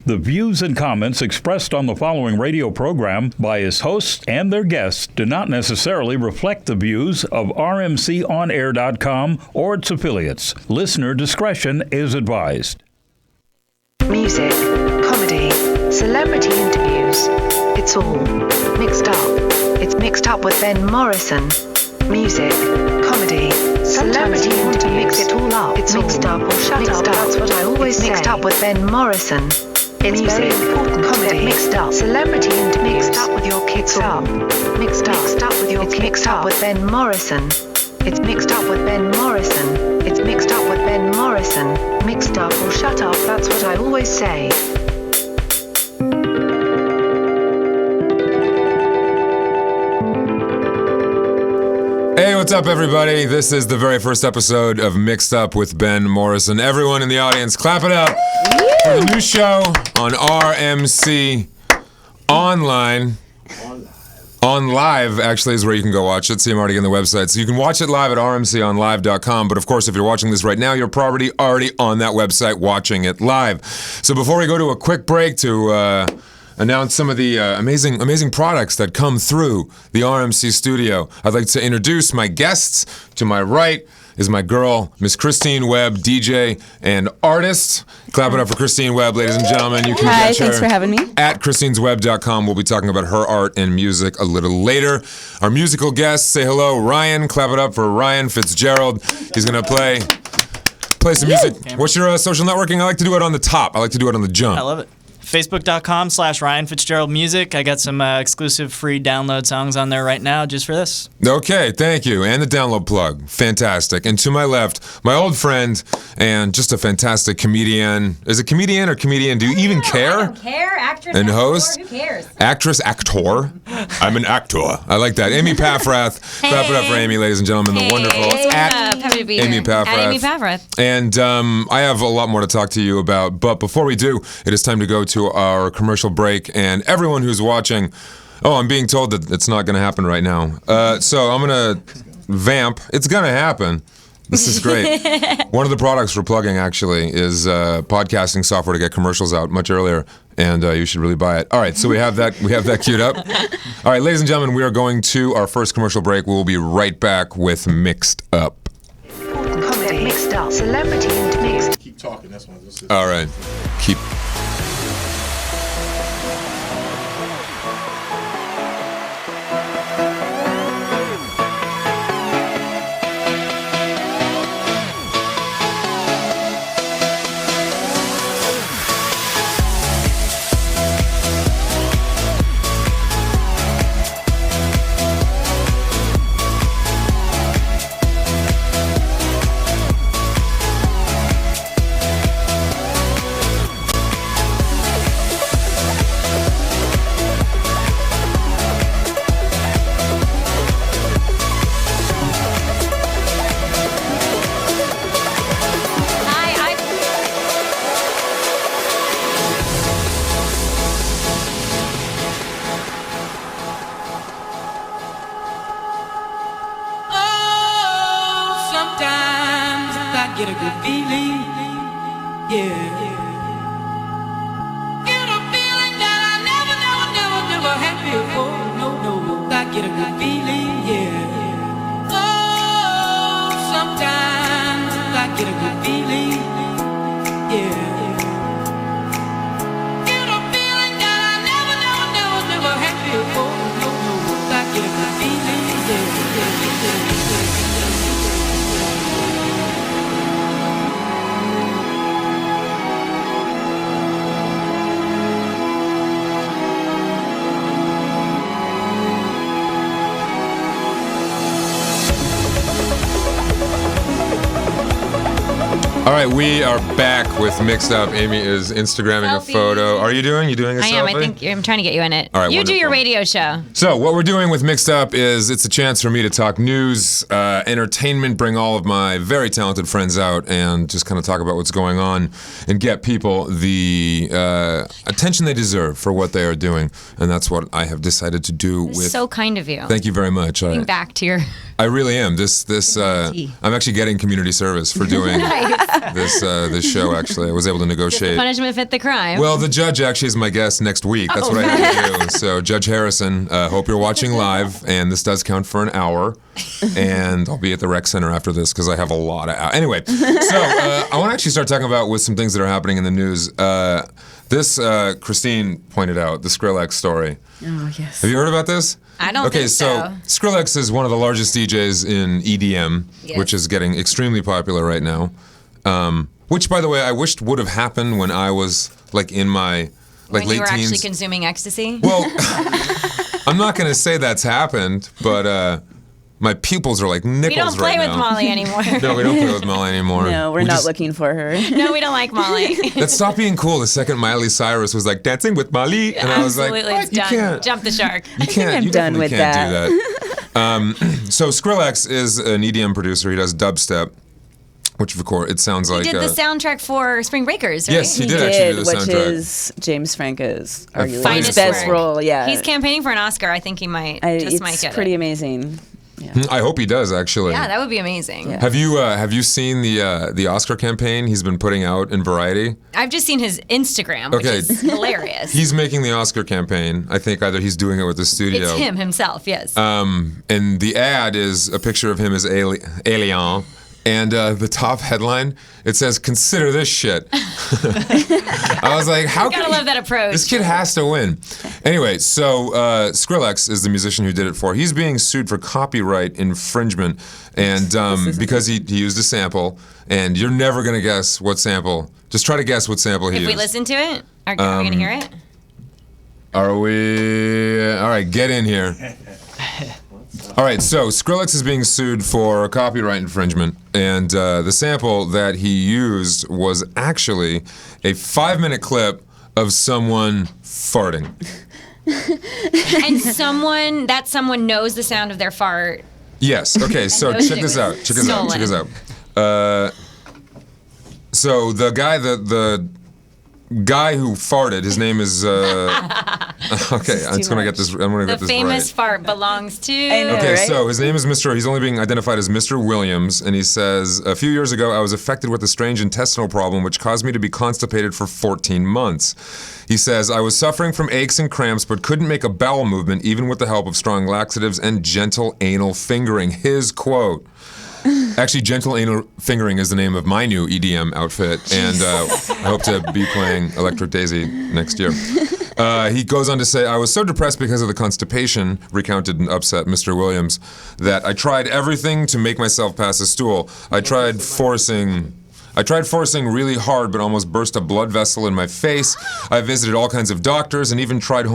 The views and comments expressed on the following radio program by its hosts and their guests do not necessarily reflect the views of rmconair.com or its affiliates. Listener discretion is advised. Music, comedy, celebrity interviews. It's all mixed up. It's mixed up with Ben Morrison. Music, comedy, celebrity interviews. To mix it all up. It's mixed up or shut up. That's what I always say. Mixed up with Ben Morrison. It's music, very important. Comedy, mixed up. Celebrity interviews. Mixed up with your kids up. Mixed up with your kids. Mixed up with Ben Morrison. It's mixed up with Ben Morrison. It's mixed up with Ben Morrison. Mixed up or shut up. That's what I always say. Hey, what's up, everybody? This is the very first episode of Mixed Up with Ben Morrison. Everyone in the audience, clap it up for the new show on RMC Online. On Live, actually, is where you can go watch it. See, I'm already on the website. So you can watch it live at rmconlive.com. But of course, if you're watching this right now, you're probably already on that website watching it live. So before we go to a quick break to announce some of the amazing products that come through the RMC studio, I'd like to introduce my guests. To my right is my girl, Miss Christine Webb, DJ and artist. Clap it up for Christine Webb, ladies and gentlemen. You can catch her thanks for having me. at christinesweb.com. We'll be talking about her art and music a little later. Our musical guests, say hello, Ryan. Clap it up for Ryan Fitzgerald. He's going to play some music. What's your social networking? I like to do it on the top. I like to do it on the jump. I love it. Facebook.com/Ryan Fitzgerald Music. I got some exclusive free download songs on there right now just for this. Okay, thank you. And the download plug. Fantastic. And to my left, my old friend and just a fantastic comedian. Is it comedian or comedian? Do you even care? I don't care. Actress, and actor, host? who cares? Actress, actor. I'm an actor. I like that. Amy Paffrath. Hey. Clap it up for Amy, ladies and gentlemen. The wonderful Happy to be Amy here. Paffrath. At Amy Paffrath. And I have a lot more to talk to you about. But before we do, it is time to go to our commercial break. And everyone who's watching, I'm being told that it's not going to happen right now. So I'm going to vamp. It's going to happen. This is great. One of the products we're plugging, actually, is podcasting software to get commercials out much earlier, and you should really buy it. All right, so we have that queued up. All right, ladies and gentlemen, we are going to our first commercial break. We'll be right back with Mixed Up. Comedy, mixed up. Celebrity interviews. Keep talking. That's one. All right, keep. Get a good feeling, yeah. Get a feeling that I never had before. No, I get a good feeling, yeah. Oh, sometimes I get a good feeling, yeah. Get a feeling that I never had before. No, I get a good feeling, yeah. All right, we are back with Mixed Up. Amy is Instagramming a photo. Are you doing? You doing a selfie? I am. I think I'm trying to get you in it. All right, you do your wonderful. radio show. So what we're doing with Mixed Up is it's a chance for me to talk news, entertainment, bring all of my very talented friends out and just kind of talk about what's going on and get people the attention they deserve for what they are doing. And that's what I have decided to do with... So kind of you. Thank you very much. Getting back to your I really am. I'm actually getting community service for doing this show. Actually, I was able to negotiate. Punishment fit the crime. Well, the judge actually is my guest next week. That's what I had to do. So, Judge Harrison, hope you're watching live, and this does count for an hour. And I'll be at the rec center after this because I have a lot of hours. Anyway, so I want to actually start talking about with some things that are happening in the news. This Christine pointed out the Skrillex story. Oh yes. Have you heard about this? I don't Okay, think so. Skrillex is one of the largest DJs in EDM, Yes. which is getting extremely popular right now. Which, by the way, I wished would have happened when I was like in my when late you were teens. actually consuming ecstasy. Well, I'm not going to say that's happened, but my pupils are like nickels We don't play right with now. Molly anymore. No, we don't play with Molly anymore. No, we're We not just- looking for her. No, we don't like Molly. That stopped being cool the second Miley Cyrus was like dancing with Molly, and I was like, Absolutely, what? it's You done. can't. Jump the shark. You can't. I'm You done definitely with can't do that. So Skrillex is an EDM producer. He does dubstep, which of course it sounds like. He did the soundtrack for Spring Breakers, right? Yes, he He did actually do the which soundtrack. is James Franco's arguably Finest his best work. role. Yeah, He's campaigning for an Oscar. I think he might might it's get pretty it. amazing. I hope he does actually. Yeah, that would be amazing. Yeah. Have you seen the Oscar campaign he's been putting out in Variety? I've just seen his Instagram, which Okay. is hilarious. He's making the Oscar campaign. I think either he's doing it with the studio. It's him himself, yes. And the ad is a picture of him as Alien. And the top headline, it says, "Consider this shit." I was like, how Gotta can love that approach. This kid has to win. Anyway, so Skrillex is the musician who did it for. He's being sued for copyright infringement, and because he used a sample. And you're never gonna guess what sample. Just try to guess what sample he If used. we listen to it, are we going to hear it? Are we? All right, get in here. All right, so Skrillex is being sued for copyright infringement, and the sample that he used was actually a 5-minute clip of someone farting. And someone knows the sound of their fart. Yes. Okay. So knows check it this was out. Check this out. Check this out. So the guy who farted, his name is. Okay, I'm just gonna get this. I'm gonna The get this famous right. fart belongs to. I know. Okay, right? so his name is Mr. He's only being identified as Mr. Williams, and he says, "A few years ago, I was affected with a strange intestinal problem which caused me to be constipated for 14 months." He says, "I was suffering from aches and cramps, but couldn't make a bowel movement, even with the help of strong laxatives and gentle anal fingering." His quote. Actually, Gentle Anal Fingering is the name of my new EDM outfit, and I hope to be playing Electric Daisy next year. He goes on to say, "I was so depressed because of the constipation," recounted and upset Mr. Williams, "that I tried everything to make myself pass a stool. I tried forcing really hard, but almost burst a blood vessel in my face. I visited all kinds of doctors and even tried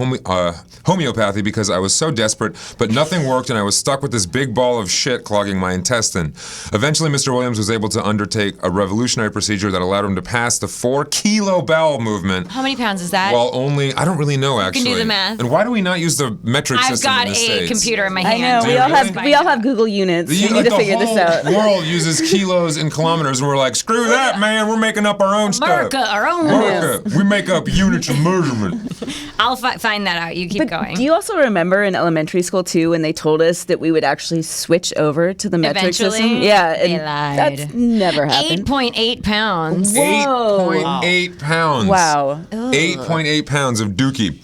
homeopathy because I was so desperate, but nothing worked and I was stuck with this big ball of shit clogging my intestine. Eventually, Mr. Williams was able to undertake a revolutionary procedure that allowed him to pass the 4-kilo bowel movement." How many pounds is that? Well, I don't really know actually. do the math. And why do we not use the metric I've system got in the a States? computer in my I hand. know. Do you We all have Google units. We need to figure this out. The whole world uses kilos and kilometers, and we're like, screw that, man. We're making up our own stuff. America, our own America. We make up units of measurement. I'll find that out. You keep going. Do you also remember in elementary school too when they told us that we would actually switch over to the metric system? Eventually? Yeah, They and lied. that's never happened. 8.8 pounds. Whoa. 8.8 pounds. Wow. 8.8 pounds of dookie.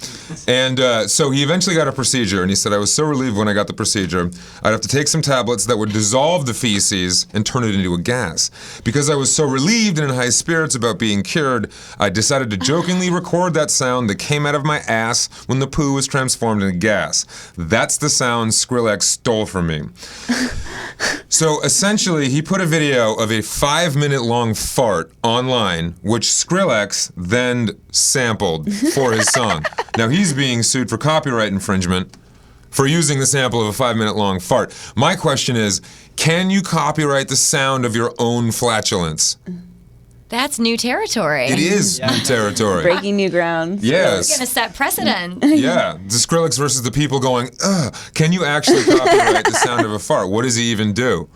And so he eventually got a procedure, and he said, "I was so relieved when I got the procedure. I'd have to take some tablets that would dissolve the feces and turn it into a gas. Because I was so relieved and in high spirits about being cured, I decided to jokingly record that sound that came out of my ass when the poo was transformed into gas. That's the sound Skrillex stole from me." So essentially, he put a video of a 5-minute long fart online, which Skrillex then sampled for his song. Now he's being sued for copyright infringement for using the sample of a 5-minute long fart. My question is, can you copyright the sound of your own flatulence? That's new territory. It is new territory. Breaking new ground. Yes. It's going to set precedent. Yeah, the Skrillex versus the people going, ugh, can you actually copyright the sound of a fart? What does he even do?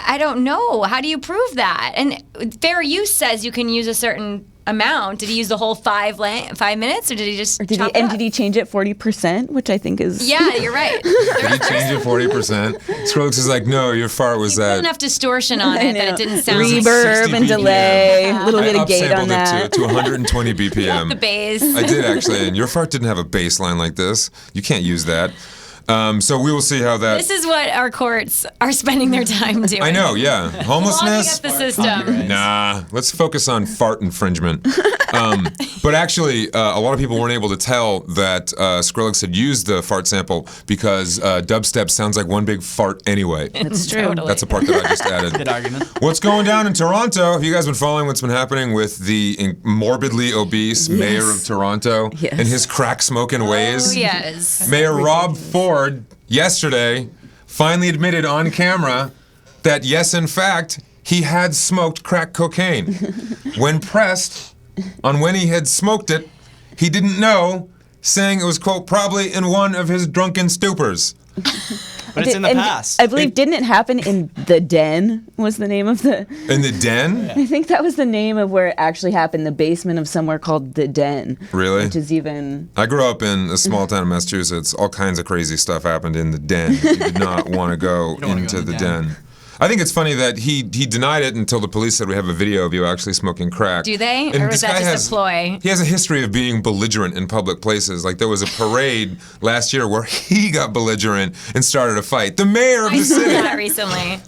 I don't know. How do you prove that? And fair use says you can use a certain amount? Did he use the whole 5 minutes, or did he just chop it up? Did he change it 40%, which I think is... Yeah, you're right. Did he change it 40%? Skrillex is like, no, your fart was Put that. enough distortion on it that it didn't sound reverb 60 and BPM. delay, a little bit I of gate on upsampled that. it to 120 BPM. the bass. I did actually, and your fart didn't have a bass line like this. You can't use that. So we will see how that. This is what our courts are spending their time doing. I know, yeah. Clogging Homelessness. up the system. Nah, let's focus on fart infringement. But actually, a lot of people weren't able to tell that Skrillex had used the fart sample because dubstep sounds like one big fart anyway. That's true. Totally. That's a part that I just added. Good argument. What's going down in Toronto? Have you guys been following what's been happening with the morbidly obese mayor of Toronto Yes. and his crack smoking ways? Oh, yes. Mayor Rob Ford yesterday finally admitted on camera that yes, in fact, he had smoked crack cocaine. When pressed on when he had smoked it, he didn't know, saying it was, quote, probably in one of his drunken stupors. But it's in the And past. I believe, didn't it happen in the Den was the name of the... In the den? I think that was the name of where it actually happened, the basement of somewhere called the Den. Really? Which is even... I grew up in a small town in Massachusetts. All kinds of crazy stuff happened in the den. You did not want to go wanna into go in the the den. den. I think it's funny that he denied it until the police said we have a video of you actually smoking crack. Do they? And Or was this that guy just a ploy? He has a history of being belligerent in public places. Like there was a parade last year where he got belligerent and started a fight. The mayor of I the saw city. that recently.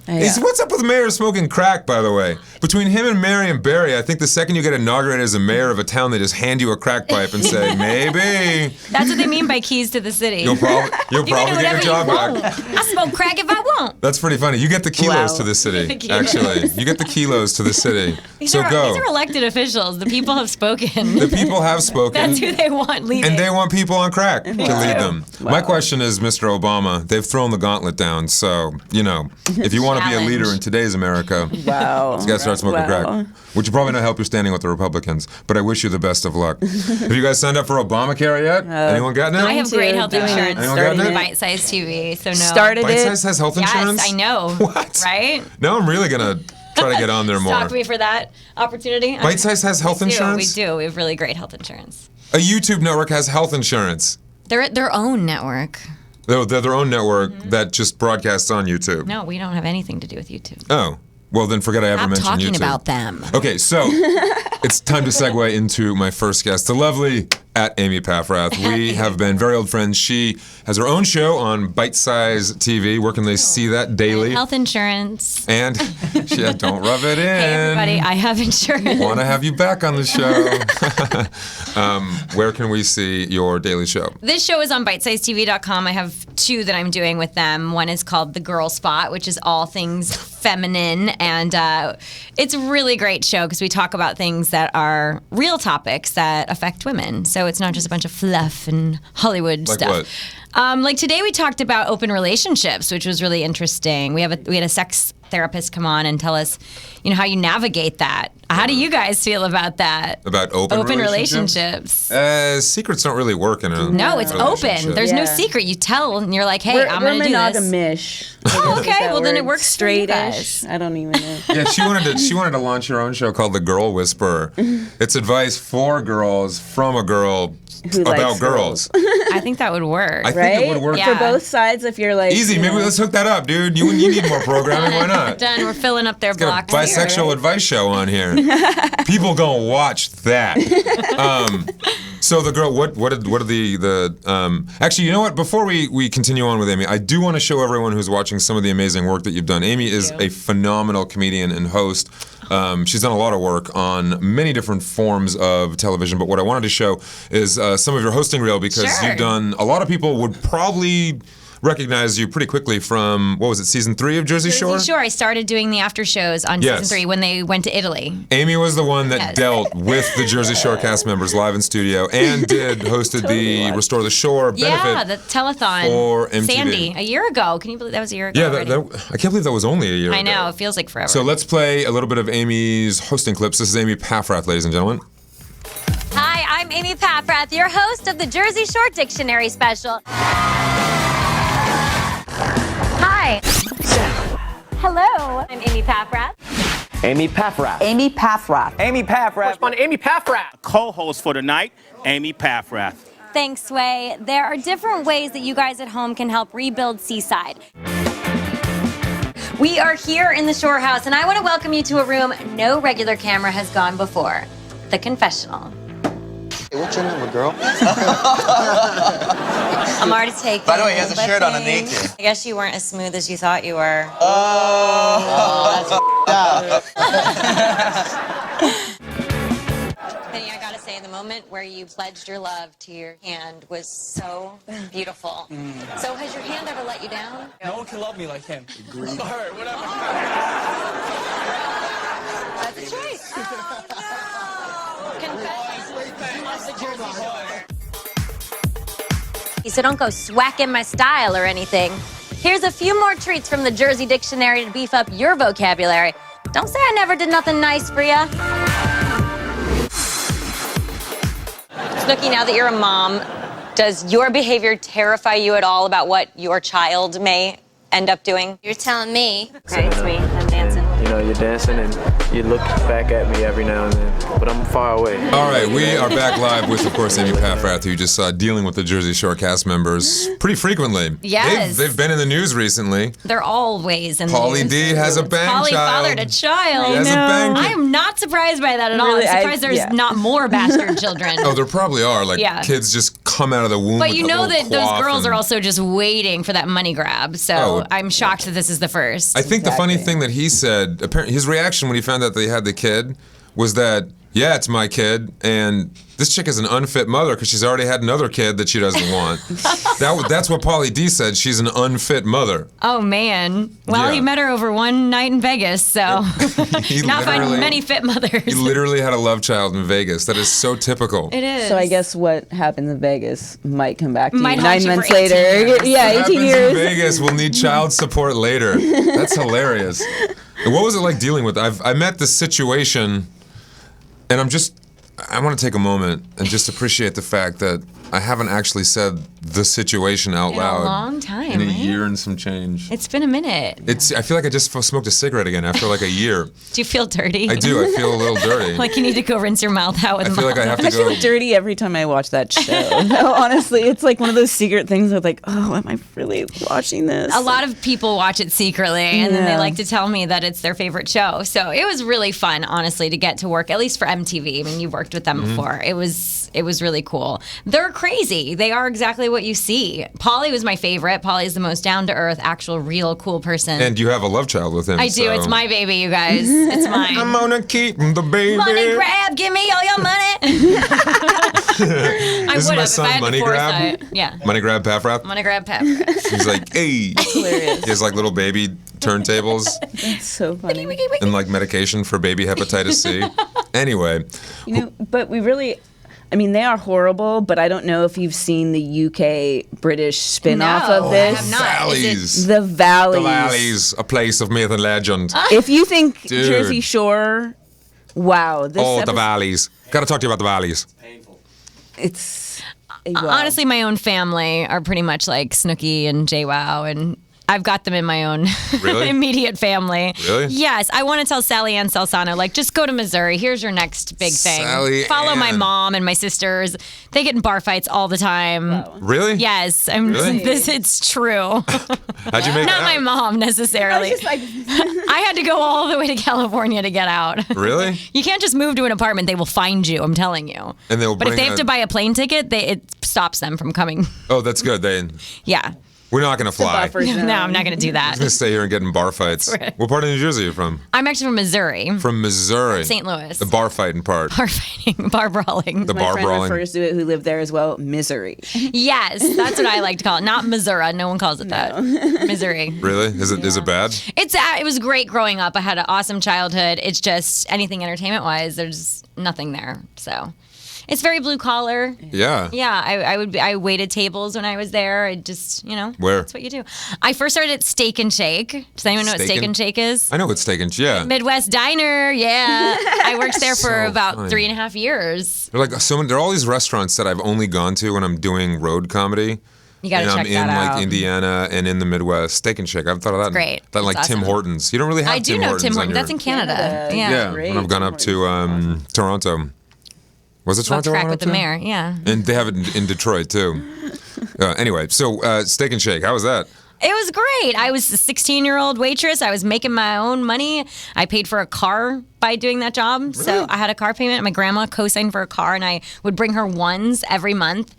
What's up with the mayor smoking crack, by the way? Between him and Marion Barry, I think the second you get inaugurated as a mayor of a town, they just hand you a crack pipe and say, maybe. That's what they mean by keys to the city. You'll probably You can do get your whatever job you back. want. I smoke crack if I want. That's pretty funny. You get the kilos Wow. to the city, The kilos. actually. You get the kilos to the city. These are go. elected officials. The people have spoken. The people have spoken. That's who they want leading. And they want people on crack to lead do. them. My question is, Mr. Obama, they've thrown the gauntlet down. So, if you want to be a leader in today's America, Wow. you got to start smoking Wow. crack. Which will probably not help your standing with the Republicans. But I wish you the best of luck. Have you guys signed up for Obamacare yet? Anyone gotten it? I have great health Doing it. insurance Anyone through gotten it? Bite Size TV, so no. Started Bite it. Size has health insurance? Yes, I know. What? Right? Now I'm really going to try to get on there more. Talk to me for that opportunity. Bite Size has health insurance? We do. We have really great health insurance. A YouTube network has health insurance. They're their own network. They're their own network that just broadcasts on YouTube. No, we don't have anything to do with YouTube. Oh. Well, then forget I ever Stop mentioned talking YouTube. about them. Okay, so it's time to segue into my first guest, the lovely @Amy Paffrath. We have been very old friends. She has her own show on Bite Size TV. Where can they see that daily? Health insurance. And don't rub it in. Hey, everybody, I have insurance. Want to have you back on the show. Where can we see your daily show? This show is on bitesizetv.com. I have 2 that I'm doing with them. One is called The Girl Spot, which is all things feminine. And it's a really great show because we talk about things that are real topics that affect women. So it's not just a bunch of fluff and Hollywood Like stuff. what? Like today we talked about open relationships, which was really interesting. We had a sex therapist come on and tell us, how you navigate that. How do you guys feel about that? About open relationships? Secrets don't really work in a No, it's open. relationship. There's no Yeah. secret. You tell, and you're like, "Hey, We're I'm going to do this." monogamish. Oh, okay. Is that Well, then it word? works for you Straightish. guys. I don't even know. Yeah, she wanted to launch her own show called The Girl Whisperer. It's advice for girls from a girl Who about likes girls. I think that would work. I think Right? it would work. Yeah. For both sides, if you're like Easy. Maybe let's hook that up, dude. You need more programming. Why not? Done. We're filling up their Got a blocks. here. bisexual advice show on here. People gonna watch that. So the girl, what are the actually, you know what? Before we continue on with Amy, I do want to show everyone who's watching some of the amazing work that you've done. Amy is a phenomenal comedian and host. She's done a lot of work on many different forms of television, but what I wanted to show is some of your hosting reel because Sure. you've done, a lot of people would probably recognize you pretty quickly from, what was it, season 3 of Jersey Shore? Sure. I started doing the after shows on Yes. season 3 when they went to Italy. Amy was the one that Yes. dealt with the Jersey Shore cast members live in studio and hosted the Restore the Shore benefit. Yeah, the telethon. for MTV. Sandy, a year ago. Can you believe that was a year ago? Yeah, already? I can't believe that was only a year I ago. know. It feels like forever. So let's play a little bit of Amy's hosting clips. This is Amy Paffrath, ladies and gentlemen. Hi, I'm Amy Paffrath, your host of the Jersey Shore Dictionary Special. Hi. Hello, I'm Amy Paffrath. Amy Paffrath. Amy Paffrath. Amy Paffrath. Correspondent Amy Paffrath. Co-host for tonight, Amy Paffrath. Thanks, Sway. There are different ways that you guys at home can help rebuild Seaside. We are here in the Shore House, and I want to welcome you to a room no regular camera has gone before. The confessional. Hey, what's your number, girl? I'm already taking. By the way, he has a shirt on underneath. I guess you weren't as smooth as you thought you were. Penny, I gotta say, the moment where you pledged your love to your hand was so beautiful. So has your hand ever let you down? No one can love me like him. Agreed. All right, whatever. That's a choice. So don't go swacking my style or anything. Here's a few more treats from the Jersey Dictionary to beef up your vocabulary. Don't say I never did nothing nice for ya. Snooki, now that you're a mom, does your behavior terrify you at all about what your child may end up doing? You're telling me. Okay, it's me. I'm dancing. You know, you're dancing and you look back at me every now and then, but I'm far away. All right, we are back live with, of course, Amy Paffrath, who you just saw dealing with the Jersey Shore cast members pretty frequently. Yes. They've been in the news recently. They're always in Pauly the D has a bang Pauly child. fathered a child. He has a bang kid. I'm not surprised by that at all. Really, I'm surprised there's not more bastard children. Oh, there probably are. Like, Yeah. kids just come out of the womb But with you a know little that those coif girls and- are also just waiting for that money grab. So Oh. I'm shocked that this is the first. I think the funny thing that he said, apparently his reaction when he found out they had the kid was that, yeah, it's my kid, and this chick is an unfit mother because she's already had another kid that she doesn't want. That's what Pauly D said. She's an unfit mother. Oh man. Well, Yeah. he met her over one night in Vegas, so He not finding literally- many fit mothers. He literally had a love child in Vegas. That is so typical. It is. So I guess what happens in Vegas might come back to Might you haunt 9 you for months 18 later. years. Yeah, What 18 happens years. in Vegas will need child support later. That's hilarious. And what was it like dealing with? I met this situation, and I want to take a moment and just appreciate the fact that I haven't actually said the situation out In loud a long time, in a right? year and some change. It's been a minute. I feel like I just smoked a cigarette again after like a year. Do you feel dirty? I do. I feel a little dirty. Like you need to go rinse your mouth out with I feel like I have to I feel go. dirty every time I watch that show. No, honestly, it's like one of those secret things of like, oh, am I really watching this? A lot of people watch it secretly, and then they Yeah. like to tell me that it's their favorite show. So it was really fun, honestly, to get to work, at least for MTV. I mean, you've worked with them Mm-hmm. before. It was really cool. They're crazy. They are exactly what you see. Pauly was my favorite. Pauly is the most down-to-earth, actual, real, cool person. And you have a love child with him. I do. so- It's my baby, you guys. It's mine. I'm gonna keep the baby. Money grab, give me all your money. I This is would my have if son, I had Money the Grab. foresight. Yeah. Money grab Paffrath. Money grab pep. He's like, hey. hilarious. He has like little baby turntables That's so funny. and like medication for baby hepatitis C. Anyway, You know, but we really, I mean, they are horrible, but I don't know if you've seen the UK British spin-off No, of this. I have not. Is Valleys. The Valleys. The Valleys, a place of myth and legend. If you think Dude. Jersey Shore, wow. This Oh, the episode- Valleys. Gotta talk to you about the Valleys. It's wow. Honestly, my own family are pretty much like Snooki and JWoww, and I've got them in my own Really? immediate family. Really? Yes, I want to tell Sally Ann Salsano, like, just go to Missouri. Here's your next big thing. Sally Follow my Ann. mom and my sisters. They get in bar fights all the time. Really? Yes, Really? it's true. How'd you make Not it my out? mom necessarily. Just like, I had to go all the way to California to get out. Really? You can't just move to an apartment. They will find you. I'm telling you. And they'll But if bring they have a- to buy a plane ticket, it stops them from coming. Oh, that's good. Yeah. We're not gonna fly. buffer zone. No, I'm not going to do that. I'm gonna stay here and get in bar fights. Right. What part of New Jersey are you from? I'm actually from Missouri. From Missouri. St. Louis. The bar fighting part. Bar fighting, bar brawling. The My bar friend brawling. refers to it who lived there as well, misery. Yes, that's what I like to call it. Not Missouri. No one calls it that. Missouri. Really? Is it bad? It was great growing up. I had an awesome childhood. It's just anything entertainment wise, there's nothing there. So it's very blue collar. Yeah. Yeah, I waited tables when I was there. I just, Where? that's what you do. I first started at Steak and Shake. Does anyone know what Steak and Shake is? I know it's taken. Yeah. Midwest Diner, yeah. I worked there for So about funny. 3.5 years. There are all these restaurants that I've only gone to when I'm doing road comedy. You gotta check in that like out. Indiana and in the Midwest. Steak and Shake. I've thought of that. great. That like It's Tim awesome. Hortons. You don't really have I do know Tim on Hortons. That's your- in Canada. Yeah. Yeah, Great. when I've gone up to Toronto. Was it Love Toronto? I track went with up the to? mayor. Yeah. And they have it in Detroit too. Anyway, so Steak and Shake. How was that? It was great. I was a 16-year-old waitress. I was making my own money. I paid for a car by doing that job. So I had a car payment. My grandma co-signed for a car, and I would bring her ones every month.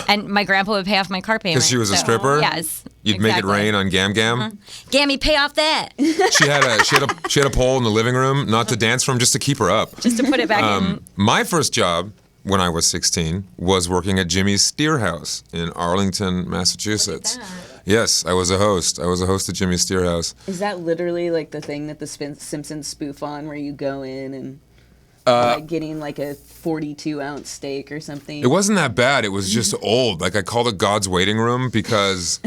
And my grandpa would pay off my car payment. Because she was a So- stripper. Yes. You'd make it exactly. rain on Gam Gam. Gammy, pay off that. She had a pole in the living room, not to dance from, just to keep her up. Just to put it back in. My first job when I was 16 was working at Jimmy's Steer House in Arlington, Massachusetts. Yes, I was a host. I was a host at Jimmy's Steer House. Is that literally like the thing that the Simpsons spoof on, where you go in and like getting like a 42-ounce steak or something? It wasn't that bad. It was just old. Like I called it God's waiting room because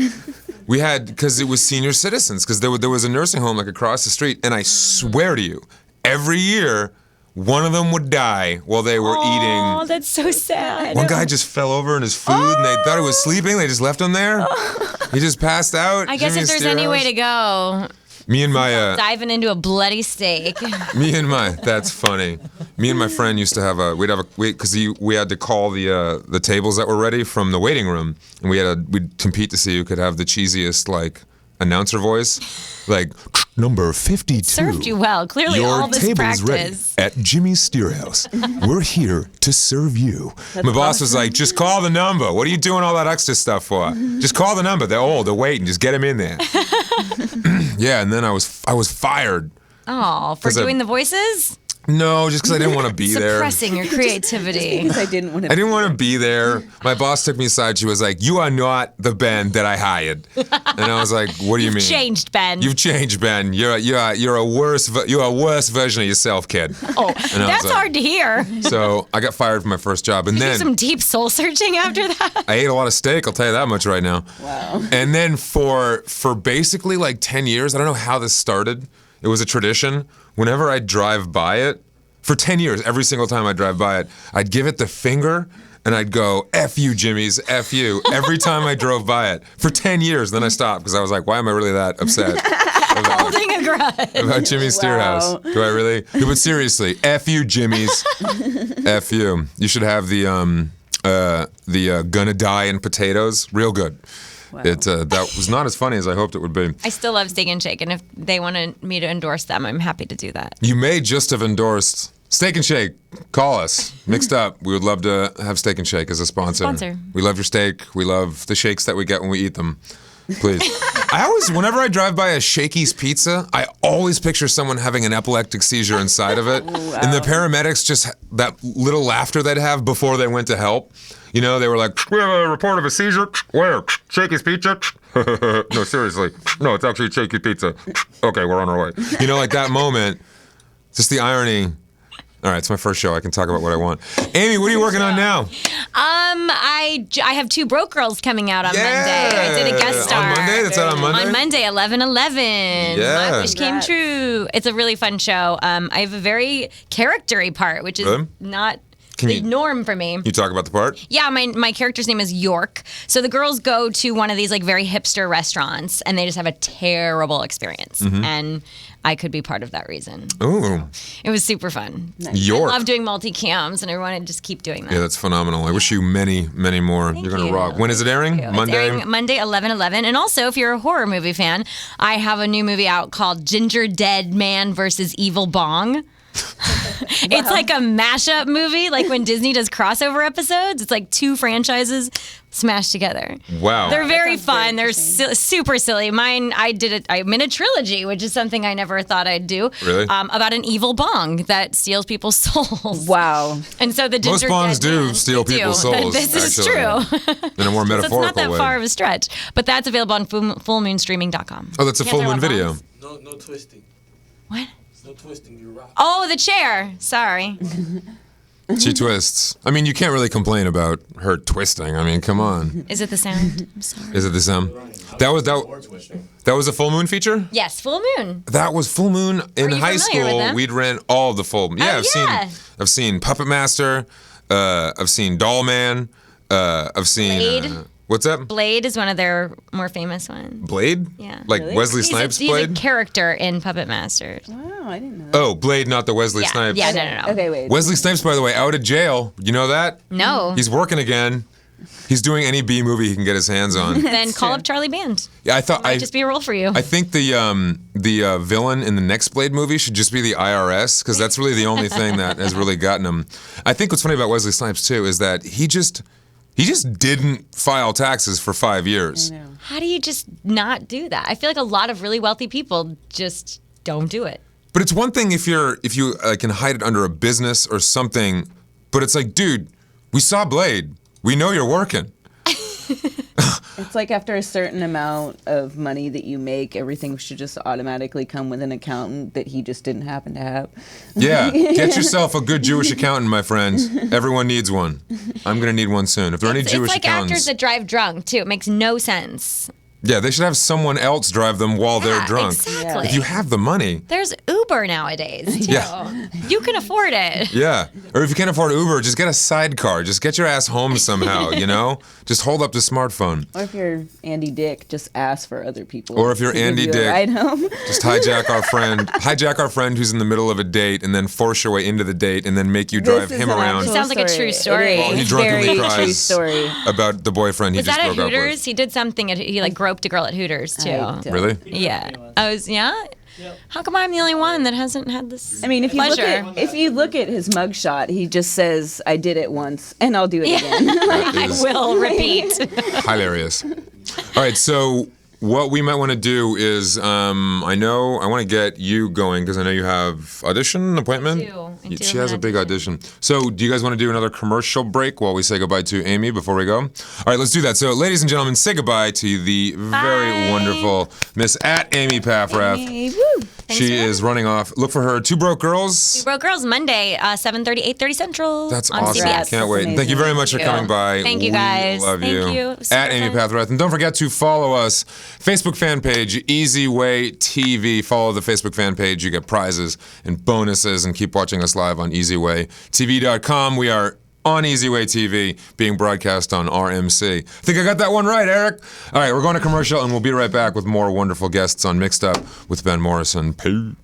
because it was senior citizens. Because there was a nursing home like across the street, and I swear to you, every year one of them would die while they were eating. Oh, that's so sad. One guy just fell over in his food, and they thought he was sleeping. They just left him there. He just passed out. I guess if there's any way to go, Me and my diving into a bloody steak. that's funny. Me and my friend used to have because we had to call the tables that were ready from the waiting room, and we'd compete to see who could have the cheesiest like announcer voice, like number 52. Served you well. Clearly, Your all this table's practice. ready at Jimmy's Steer House. We're here to serve you. My boss was like, just call the number. What are you doing all that extra stuff for? Just call the number. They're old. They're waiting. Just get them in there. Yeah, and then I was fired. Oh, for 'Cause I- doing the voices? No, just because I didn't want to be there. Suppressing your creativity. Because I didn't want to. I didn't want to be there. My boss took me aside. She was like, "You are not the Ben that I hired." And I was like, "What do you mean?" Changed, Ben. You've changed, Ben. You're a worse version of yourself, kid. Oh, And I was that's like- hard to hear. So I got fired from my first job, and Did you do then some deep soul searching after that? I ate a lot of steak. I'll tell you that much right now. Wow. And then for basically like 10 years, I don't know how this started. It was a tradition. Whenever I drive by it, for 10 years, every single time I drive by it, I'd give it the finger and I'd go, F you, Jimmy's, F you, every time I drove by it. For 10 years, then I stopped because I was like, why am I really that upset Holding a grudge. about Jimmy's Steer House? Wow. Do I really? No, but seriously, F you, Jimmy's, F you. You should have the Gonna Die in Potatoes. Real good. Wow. That was not as funny as I hoped it would be. I still love Steak and Shake, and if they wanted me to endorse them, I'm happy to do that. You may just have endorsed Steak and Shake. Call us. Mixed Up. We would love to have Steak and Shake as a sponsor. Sponsor. We love your steak. We love the shakes that we get when we eat them. Please. Whenever I drive by a Shakey's Pizza, I always picture someone having an epileptic seizure inside of it. And the paramedics just, that little laughter they'd have before they went to help. You know, they were like, we have a report of a seizure. Where? Shakey's Pizza? No, seriously. No, it's actually Shakey's Pizza. Okay, we're on our way. You know, like that moment, just the irony. All right, it's my first show. I can talk about what I want. Amy, what are you working on now? I have 2 Broke Girls coming out on Monday. I did a guest star. On Monday? That's out on Monday? On Monday, 11/11. Yeah. My wish came true. It's a really fun show. I have a very character-y part, which is Really? not Can the you- norm for me. You talk about the part? Yeah, my character's name is York. So the girls go to one of these like very hipster restaurants, and they just have a terrible experience. Mm-hmm. And I could be part of that reason. Ooh, It was super fun. York. I love doing multi-cams, and I want to just keep doing that. Yeah, that's phenomenal. I wish you many, many more. You're going to you. rock. When is it airing? It's Monday? airing Monday, 11/11. And also, if you're a horror movie fan, I have a new movie out called Ginger Dead Man versus Evil Bong. It's like a mashup movie, like when Disney does crossover episodes. It's like 2 franchises smashed together. Wow. They're very fun. They're super silly. Mine, I'm in a trilogy, which is something I never thought I'd do. Really? About an evil bong that steals people's souls. Wow. And so the Most Ginger bongs Dead do Man- steal they do. people's souls, This is actually. true. In a more So it's metaphorical not that way. far of a stretch, but that's available on fullmoonstreaming.com. Oh, that's a Can't full throw moon up video. bombs. No twisting. What? No twisting. You rock. Oh, the chair. Sorry. She twists. I mean, you can't really complain about her twisting. I mean, come on. Is it the sound? I'm sorry. Is it the sound? That was a full moon feature? Yes, full moon. That was full moon in you high familiar with school. them? We'd ran all of the full. Yeah, yeah. I've seen Puppet Master. I've seen Doll Man. I've seen Blade. What's that? Blade is one of their more famous ones. Blade? Yeah. Like Really? Wesley Snipes He's Blade? a character in Puppet Masters. Wow, I didn't know that. Oh, Blade, not the Wesley Yeah, Snipes. yeah, no. Okay, wait. Wesley Snipes, by the way, out of jail. You know that? No. He's working again. He's doing any B movie he can get his hands on. Then call up Charlie Band. Yeah, I thought Might just be a role for you. I think the villain in the next Blade movie should just be the IRS, because that's really the only thing that has really gotten him. I think what's funny about Wesley Snipes too is that he just didn't file taxes for 5 years. I know. How do you just not do that? I feel like a lot of really wealthy people just don't do it. But it's one thing if you can hide it under a business or something, but it's like, dude, we saw Blade. We know you're working. It's like after a certain amount of money that you make, everything should just automatically come with an accountant that he just didn't happen to have. Yeah, get yourself a good Jewish accountant, my friend. Everyone needs one. I'm gonna need one soon. If there are any Jewish It's like accountants, actors that drive drunk too. It makes no sense. yeah, they should have someone else drive them while they're drunk. Exactly. If you have the money. There's Uber nowadays too. Yeah. You can afford it. Yeah. Or if you can't afford Uber, just get a sidecar. Just get your ass home somehow, you know? Just hold up the smartphone. Or if you're Andy Dick, just ask for other people. Or if you're to give Andy you a Dick, ride home. just hijack our friend who's in the middle of a date and then force your way into the date and then make you drive This is him an around It sounds like a true story. It while he is. drunkenly Very cries true story. about the boyfriend he Was just that at broke up with. Hooters? He did something. He like groped a girl at Hooters too. I don't- Really? Yeah. Yeah. How come I'm the only one that hasn't had this? I mean, if pleasure? you look at his mugshot, he just says, "I did it once, and I'll do it again." That I is will repeat. hilarious. All right, so what we might want to do is, I want to get you going because I know you have audition appointment. I do. She has a big audition. So do you guys want to do another commercial break while we say goodbye to Amy before we go? All right, let's do that. So ladies and gentlemen, say goodbye to the very wonderful Miss Amy Paffrath. Hey, woo. She is running off. Look for her. Two Broke Girls. Two Broke Girls, Monday, 7:30, 8:30 Central. That's on awesome. CBS. Can't wait. And thank you very much for Thank you. coming by. Thank you, We guys. love Thank you. you. It was super At Amy fun. Paffrath. And don't forget to follow us. Facebook fan page, Easy Way TV. Follow the Facebook fan page. You get prizes and bonuses. And keep watching us live on EasyWayTV.com. We are on Easy Way TV, being broadcast on RMC. I think I got that one right, Eric. All right, we're going to commercial, and we'll be right back with more wonderful guests on Mixed Up with Ben Morrison. Peace.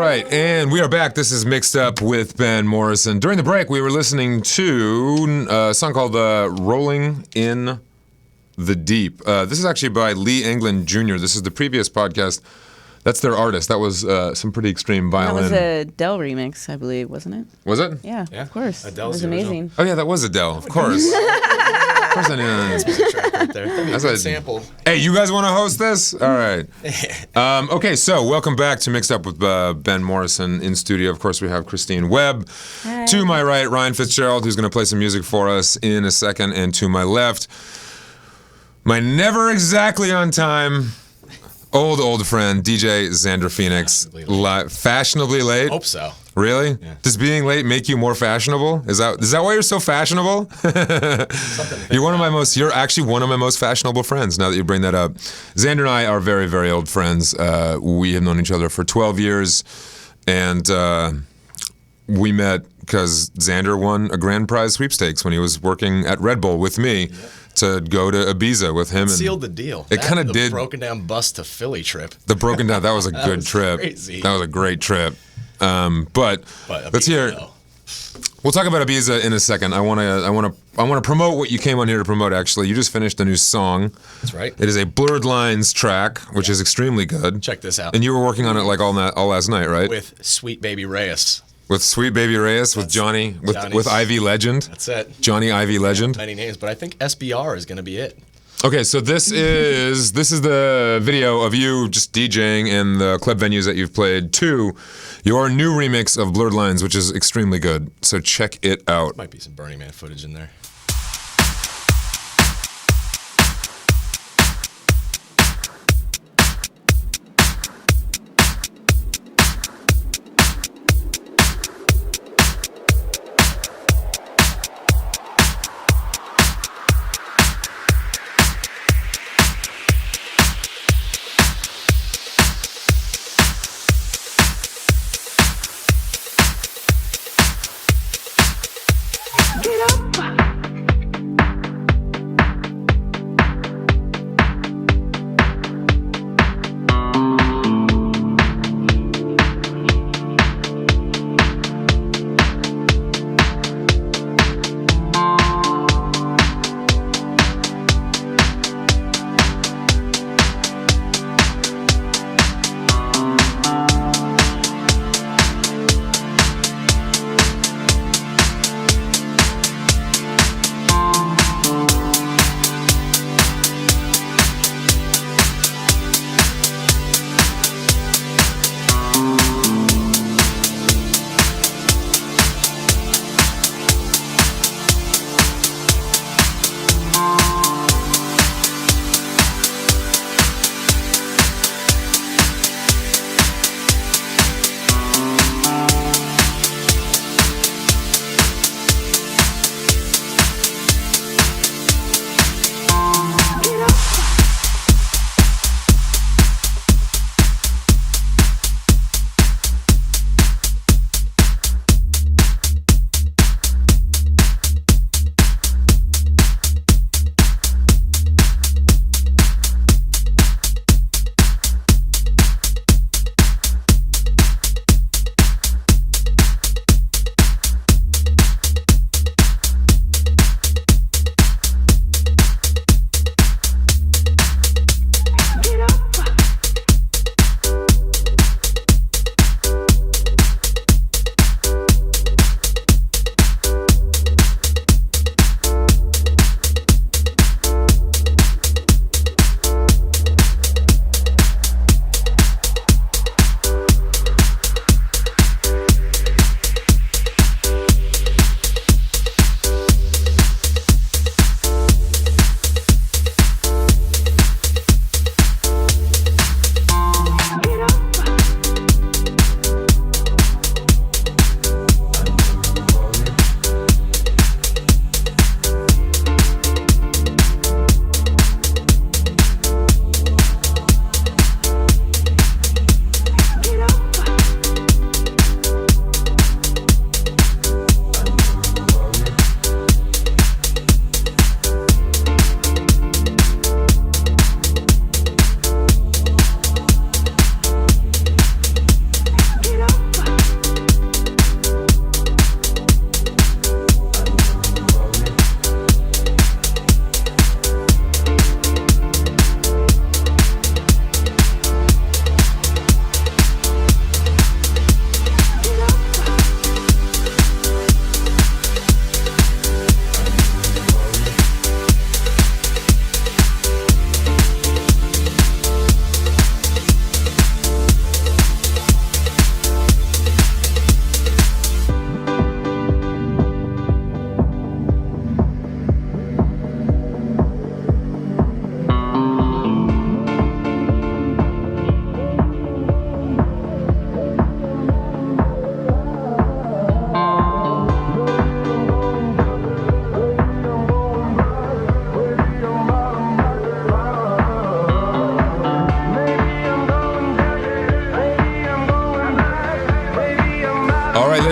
right, and we are back. This is Mixed Up with Ben Morrison. During the break, we were listening to a song called Rolling in the Deep. This is actually by Lee England Jr. This is the previous podcast. That's their artist. That was some pretty extreme violin. That was a Adele remix, I believe, wasn't it? Was it? Yeah, of course. Adele's it was amazing. Oh, yeah, that was Adele, of course. Of course I knew that. That's a sample. Hey, you guys want to host this? All right. Okay, so welcome back to Mixed Up with Ben Morrison. In studio, of course, we have Christine Webb. Hi. To my right, Ryan Fitzgerald, who's going to play some music for us in a second. And to my left, my never exactly on time old friend, DJ Xander Phoenix. Fashionably late? Hope so. Really? Yeah. Does being late make you more fashionable? Is that why you're so fashionable? You're actually one of my most fashionable friends, now that you bring that up. Xander and I are very, very old friends. We have known each other for 12 years, and we met because Xander won a grand prize sweepstakes when he was working at Red Bull with me. Yep. To go to Ibiza with him. Sealed the deal. It kind of did. The broken down bus to Philly trip. The broken down, that was a good was trip. Crazy. That was a great trip. But let's hear. We'll talk about Ibiza in a second. I want to promote what you came on here to promote. Actually, you just finished a new song. That's right. It is a Blurred Lines track, which is extremely good. Check this out. And you were working on it like all last night, right? With Sweet Baby Reyes. With Sweet Baby Reyes, with Johnny, with Ivy Legend. That's it. Johnny Ivy Legend. Many names, but I think SBR is going to be it. Okay, so this is the video of you just DJing in the club venues that you've played to your new remix of Blurred Lines, which is extremely good. So check it out. Might be some Burning Man footage in there.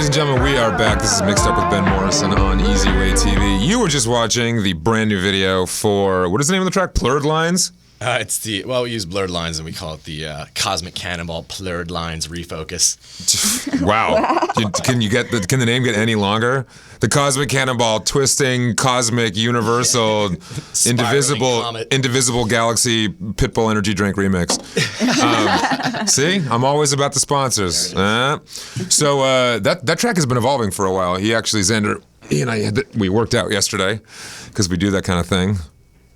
Ladies and gentlemen, we are back. This is Mixed Up with Ben Morrison on Easy Way TV. You were just watching the brand new video for, what is the name of the track? Blurred Lines? We use Blurred Lines and we call it the Cosmic Cannonball Blurred Lines Refocus. Wow. Can the name get any longer? The Cosmic Cannonball Twisting Cosmic Universal Indivisible Galaxy Pitbull Energy Drink Remix. See, I'm always about the sponsors. So that track has been evolving for a while. He and I we worked out yesterday because we do that kind of thing.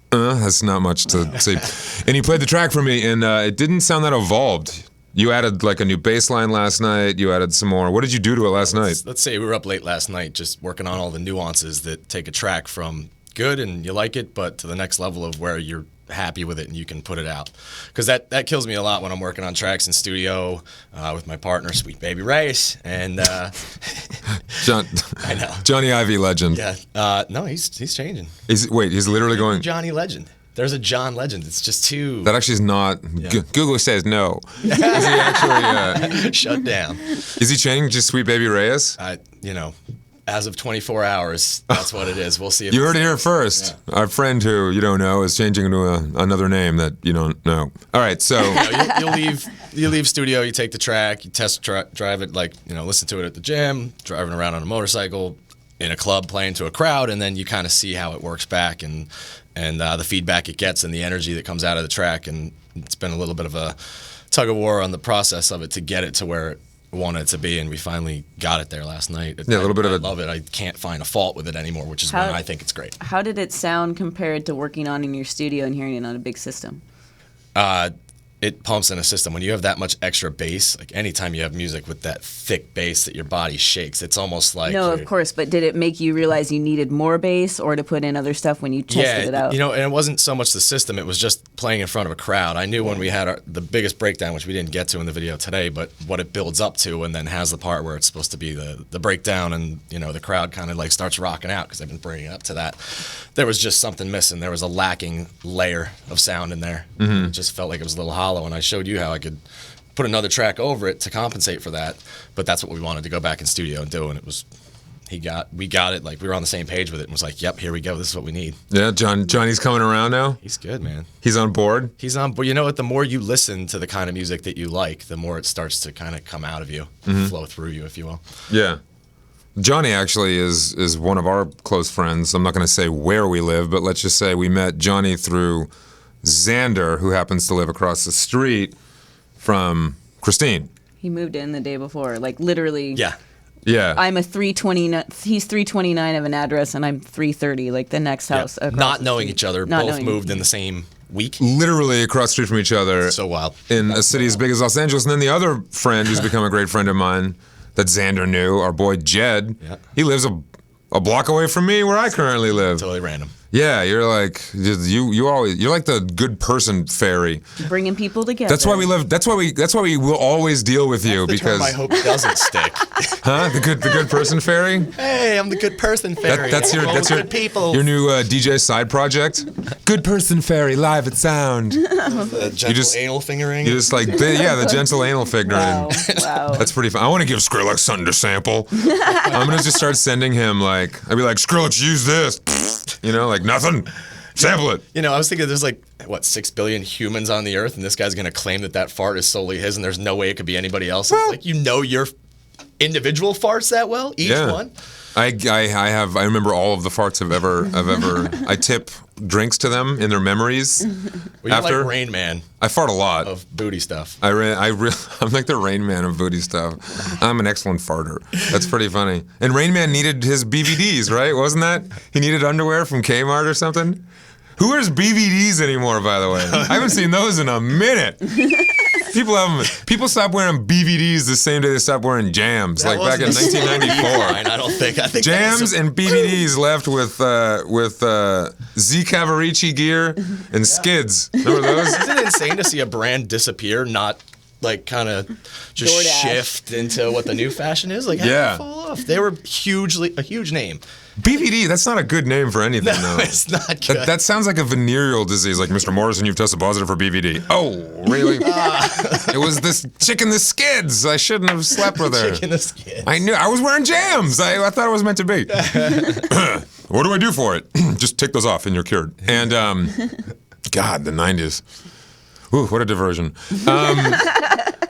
That's not much to say. And he played the track for me, and it didn't sound that evolved. You added like a new bass line last night. You added some more. What did you do to it last night? Let's say we were up late last night just working on all the nuances that take a track from good and you like it, but to the next level of where you're happy with it and you can put it out. Because that kills me a lot when I'm working on tracks in studio with my partner, Sweet Baby Reyes, and I know. Johnny Ivy legend. Yeah. No, he's changing. He's literally going. Johnny Legend. There's a John Legend. It's just too. That actually is not. Yeah. Google says no. Is he actually shut down? Is he changing just Sweet Baby Reyes? As of 24 hours, that's what it is. We'll see. If you heard it here first. Yeah. Our friend who you don't know is changing into another name that you don't know. All right, so you leave studio, you take the track, you test drive it, listen to it at the gym, driving around on a motorcycle, in a club, playing to a crowd, and then you kind of see how it works back and the feedback it gets and the energy that comes out of the track. And it's been a little bit of a tug of war on the process of it to get it to where it wanted it to be, and we finally got it there last night. Yeah, a little bit of it. I love it. I can't find a fault with it anymore, which is why I think it's great. How did it sound compared to working on in your studio and hearing it on a big system? It pumps in a system. When you have that much extra bass, like anytime you have music with that thick bass that your body shakes, it's almost like... No, of course, but did it make you realize you needed more bass or to put in other stuff when you tested it out? And it wasn't so much the system, it was just playing in front of a crowd. I knew when we had the biggest breakdown, which we didn't get to in the video today, but what it builds up to and then has the part where it's supposed to be the breakdown and, the crowd kind of starts rocking out because I've been bringing it up to that. There was just something missing. There was a lacking layer of sound in there. Mm-hmm. It just felt like it was a little hollow, and I showed you how I could put another track over it to compensate for that. But that's what we wanted to go back in studio and do, and it was we got it. Like we were on the same page with it, and was like, "Yep, here we go. This is what we need." Yeah, Johnny's coming around now. He's good, man. He's on board. He's on board. You know what? The more you listen to the kind of music that you like, the more it starts to kind of come out of you, flow through you, if you will. Yeah. Johnny actually is one of our close friends. I'm not going to say where we live, but let's just say we met Johnny through Xander, who happens to live across the street from Christine. He moved in the day before, like literally. Yeah. Yeah. I'm a 329. He's 329 of an address, and I'm 330, like the next house. Yeah. Not knowing each other, both moved in the same week. Literally across the street from each other. So wild. In a city as big as Los Angeles. And then the other friend who's become a great friend of mine that Xander knew, our boy Jed, he lives a block away from me where I currently live. Totally random. Yeah, you're like you're like the good person fairy, bringing people together. That's why we live. That's why we will always deal with you That's the because term I hope doesn't stick. Huh? The good person fairy. Hey, I'm the good person fairy. That's your good people. Your new DJ side project. Good person fairy live at Sound. The gentle anal fingering. You just like the gentle anal fingering. Wow. That's pretty fun. I want to give Skrillex something to sample. I'm gonna just start sending him I'd be like, Skrillex, use this. Like nothing. Sample it. I was thinking there's 6 billion humans on the earth, and this guy's gonna claim that fart is solely his, and there's no way it could be anybody else's. Well, your individual farts that well, each one. I remember all of the farts I've ever. I tip drinks to them in their memories. Well, you're like Rain Man. I fart a lot of booty stuff. I'm like the Rain Man of booty stuff. I'm an excellent farter. That's pretty funny. And Rain Man needed his BVDs, right? Wasn't that? He needed underwear from Kmart or something. Who wears BVDs anymore, by the way? I haven't seen those in a minute. People stopped wearing BVDs the same day they stopped wearing jams, back in 1994. I don't think. I think jams and BVDs left with Z Cavarici gear and skids. Remember those? Isn't it insane to see a brand disappear, not like kind of just DoorDash. shift into what the new fashion is. Like, how Yeah. did they fall off? They were a huge name. BVD, that's not a good name for anything, No, though. it's not good. That sounds like a venereal disease, like, Mr. Morrison, you've tested positive for BVD. Oh, really? It was this chick in the skids. I shouldn't have slept with her. Chick in the Skids. I knew. I was wearing jams. I thought it was meant to be. What do I do for it? Just take those off and you're cured. And, God, the 90s. Ooh, what a diversion.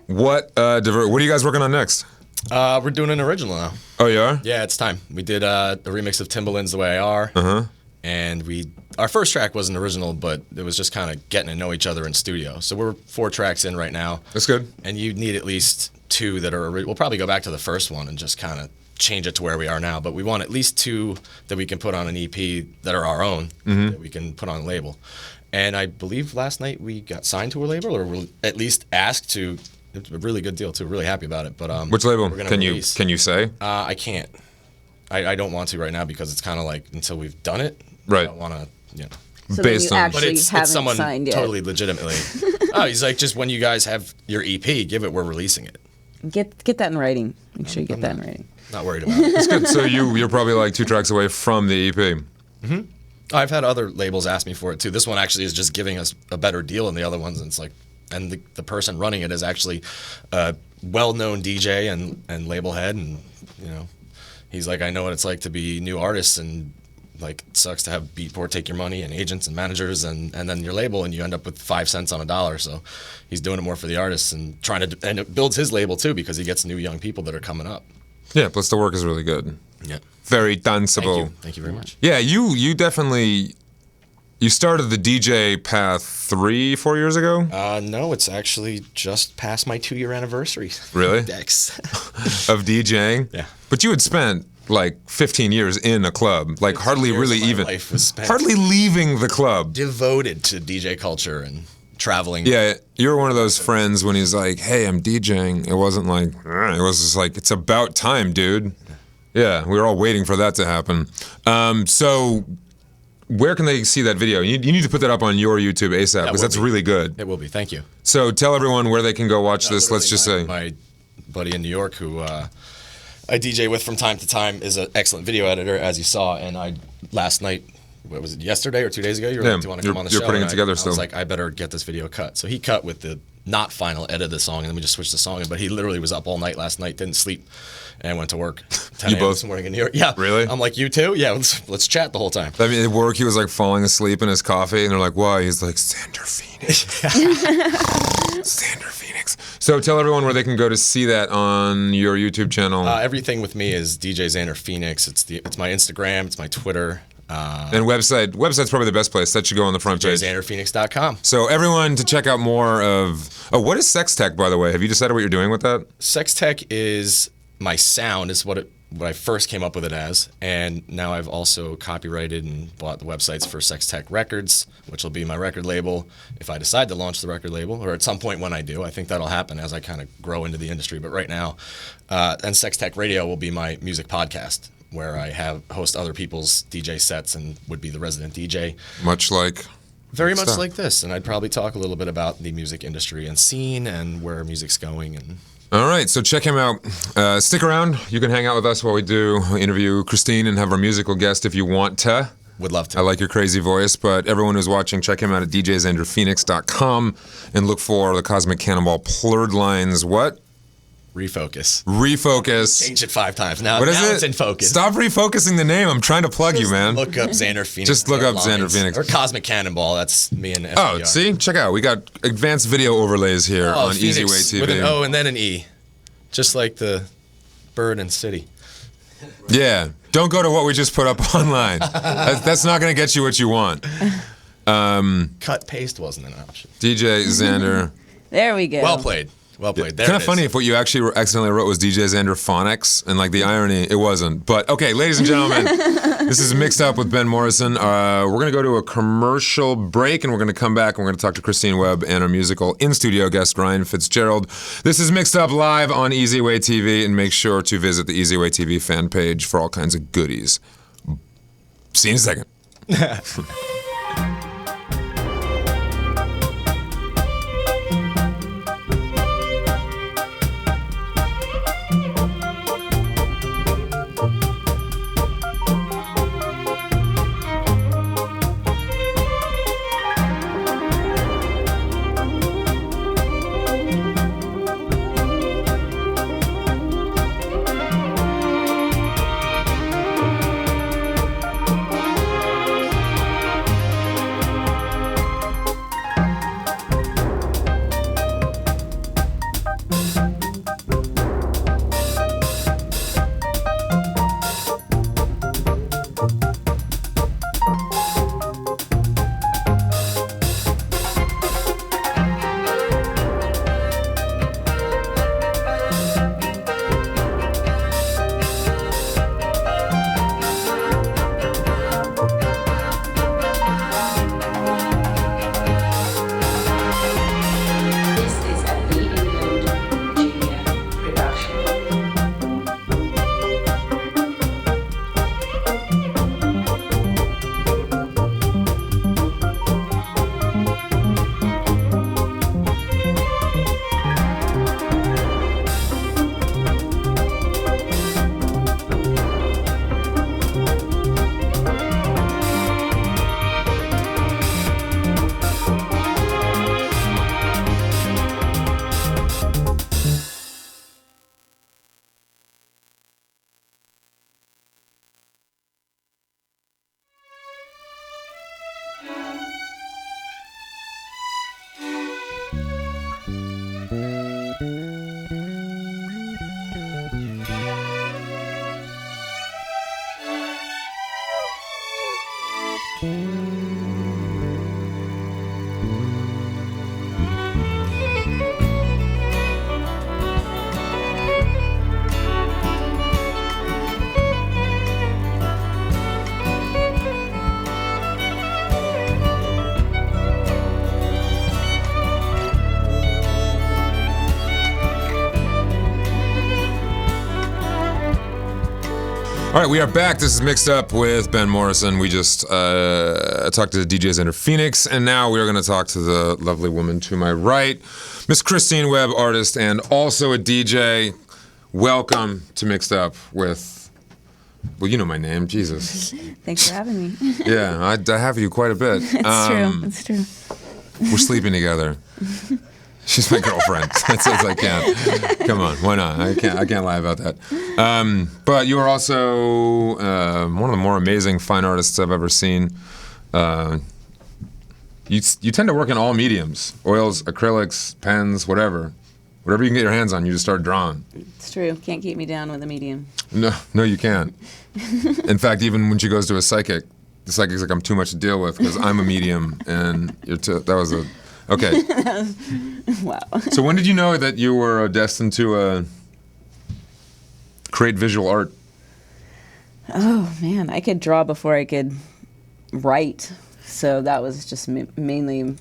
What are you guys working on next? We're doing an original now. Oh, you are? Yeah, it's time. We did a remix of Timbaland's "The Way I Are," and our first track was an original, but it was just kind of getting to know each other in studio. So we're 4 tracks in right now. That's good. And you need at least 2 that are. We'll probably go back to the first one and just kind of change it to where we are now. But we want at least 2 that we can put on an EP that are our own that we can put on a label. And I believe last night we got signed to a label, or we're at least asked to. It's a really good deal too. Really happy about it. But Which label? we're gonna Can release. you say? I can't. I don't want to right now because it's kind of like until we've done it. Right. I don't want to. So Based then you on- But actually it's haven't someone signed yet. totally legitimately. Oh, he's like, just when you guys have your EP, give it. We're releasing it. Get that in writing. Make sure you get that in writing. Not worried about it. That's good. So you're probably like 2 tracks away from the EP. I've had other labels ask me for it too. This one actually is just giving us a better deal than the other ones. And it's like, and the person running it is actually a well-known DJ and label head, and he's like, I know what it's like to be new artists, and like it sucks to have Beatport take your money and agents and managers and then your label, and you end up with 5 cents on a dollar. So he's doing it more for the artists and and it builds his label too because he gets new young people that are coming up. Yeah, plus the work is really good. Yeah. Very danceable. Thank you very much. Yeah, you definitely started the DJ path 3-4 years ago? No, it's actually just past my 2-year anniversary. Really? Dex. Of DJing? Yeah. But you had spent like 15 years in a club, like hardly years really of my even life was spent hardly leaving the club. Devoted to DJ culture and traveling. Yeah, you were one of those friends when he's like, "Hey, I'm DJing." It wasn't like, it was just like, "It's about time, dude." Yeah, we were all waiting for that to happen. So where can they see that video? You need to put that up on your YouTube ASAP because that's really good. It will be. Thank you. So tell everyone where they can go watch this. Let's just say my buddy in New York who I DJ with from time to time is an excellent video editor, as you saw. And last night, what was it, yesterday or 2 days ago? You were like, do you want to come on the show? You're putting it together I still. was like, I better get this video cut. So he cut with the not final edit of the song, and then we just switched the song. But he literally was up all night last night, didn't sleep, and went to work. 10 You a.m. both? this morning in New York. Yeah. Really? I'm like, you too? Yeah, let's chat the whole time. I mean, at work, he was like falling asleep in his coffee, and they're like, "Why?" He's like, "Sander Phoenix." Sander Phoenix. So tell everyone where they can go to see that on your YouTube channel. Everything with me is DJ Xander Phoenix. It's my Instagram, it's my Twitter. And website's probably the best place. That should go on the front page. DJXanderPhoenix.com. So everyone to check out more of. Oh, what is Sex Tech, by the way? Have you decided what you're doing with that? Sex Tech is my sound, is what I first came up with it as, and now I've also copyrighted and bought the websites for Sex Tech Records, which will be my record label if I decide to launch the record label, or at some point when I do. I think that'll happen as I kind of grow into the industry. But right now, and Sex Tech Radio will be my music podcast, where I host other people's DJ sets and would be the resident DJ. Much like. Very much like this, and I'd probably talk a little bit about the music industry and scene and where music's going. And All right, so check him out. Stick around. You can hang out with us while we do interview Christine and have our musical guest if you want to. Would love to. I like your crazy voice, but everyone who's watching, check him out at djxanderphoenix.com and look for the Cosmic Cannonball Plurred Lines. What? Refocus. Refocus. Change it 5 times. Now, What is now it? it's in focus. Stop refocusing the name. I'm trying to plug you, man. Look up Xander Phoenix. Just look up Lines. Xander Phoenix. Or Cosmic Cannonball. That's me and FDR. Oh, see? Check out. We got advanced video overlays here on Phoenix EasyWay TV. with an O and then an E. Just like the bird and city. Yeah. Don't go to what we just put up online. That's not going to get you what you want. Cut paste wasn't an option. DJ Xander. There we go. Well played. Well played. There Kind it of funny is. if what you actually accidentally wrote was DJ Xander Phonics, and like the irony, it wasn't. But okay, ladies and gentlemen, this is Mixed Up with Ben Morrison. We're going to go to a commercial break, and we're going to come back, and we're going to talk to Christine Webb and our musical in-studio guest, Ryan Fitzgerald. This is Mixed Up live on EasyWay TV, and make sure to visit the EasyWay TV fan page for all kinds of goodies. See you in a second. All right, we are back. This is Mixed Up with Ben Morrison. We just talked to the DJs under Phoenix, and now we are going to talk to the lovely woman to my right, Miss Christine Webb, artist and also a DJ. Welcome to Mixed Up with, well, you know my name, Jesus. Thanks for having me. Yeah, I have you quite a bit. It's true. We're sleeping together. She's my girlfriend. That's as I can. Come on, why not? I can't lie about that. But you are also one of the more amazing fine artists I've ever seen. You tend to work in all mediums: oils, acrylics, pens, whatever. Whatever you can get your hands on, you just start drawing. It's true. Can't keep me down with a medium. No, you can't. In fact, even when she goes to a psychic, the psychic's like, I'm too much to deal with because I'm a medium, and that was a. Okay. Wow. So when did you know that you were destined to create visual art? Oh man, I could draw before I could write. So that was just mainly, you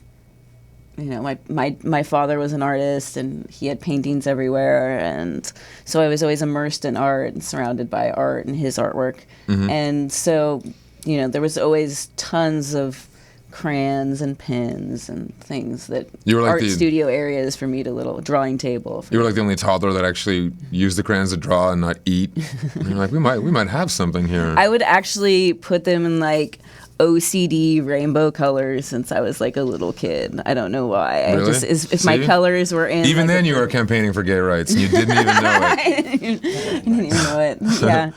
know, my father was an artist and he had paintings everywhere, and so I was always immersed in art and surrounded by art and his artwork. Mm-hmm. And so, you know, there was always tons of crayons and pens and things that you were like art studio areas for me to little drawing table. You were like the only toddler that actually used the crayons to draw and not eat. And you're like, we might have something here. I would actually put them in like OCD rainbow colors since I was like a little kid. I don't know why. Really? If my colors were in. Even then, you were campaigning for gay rights, and you didn't even know it. I didn't even know it. Yeah.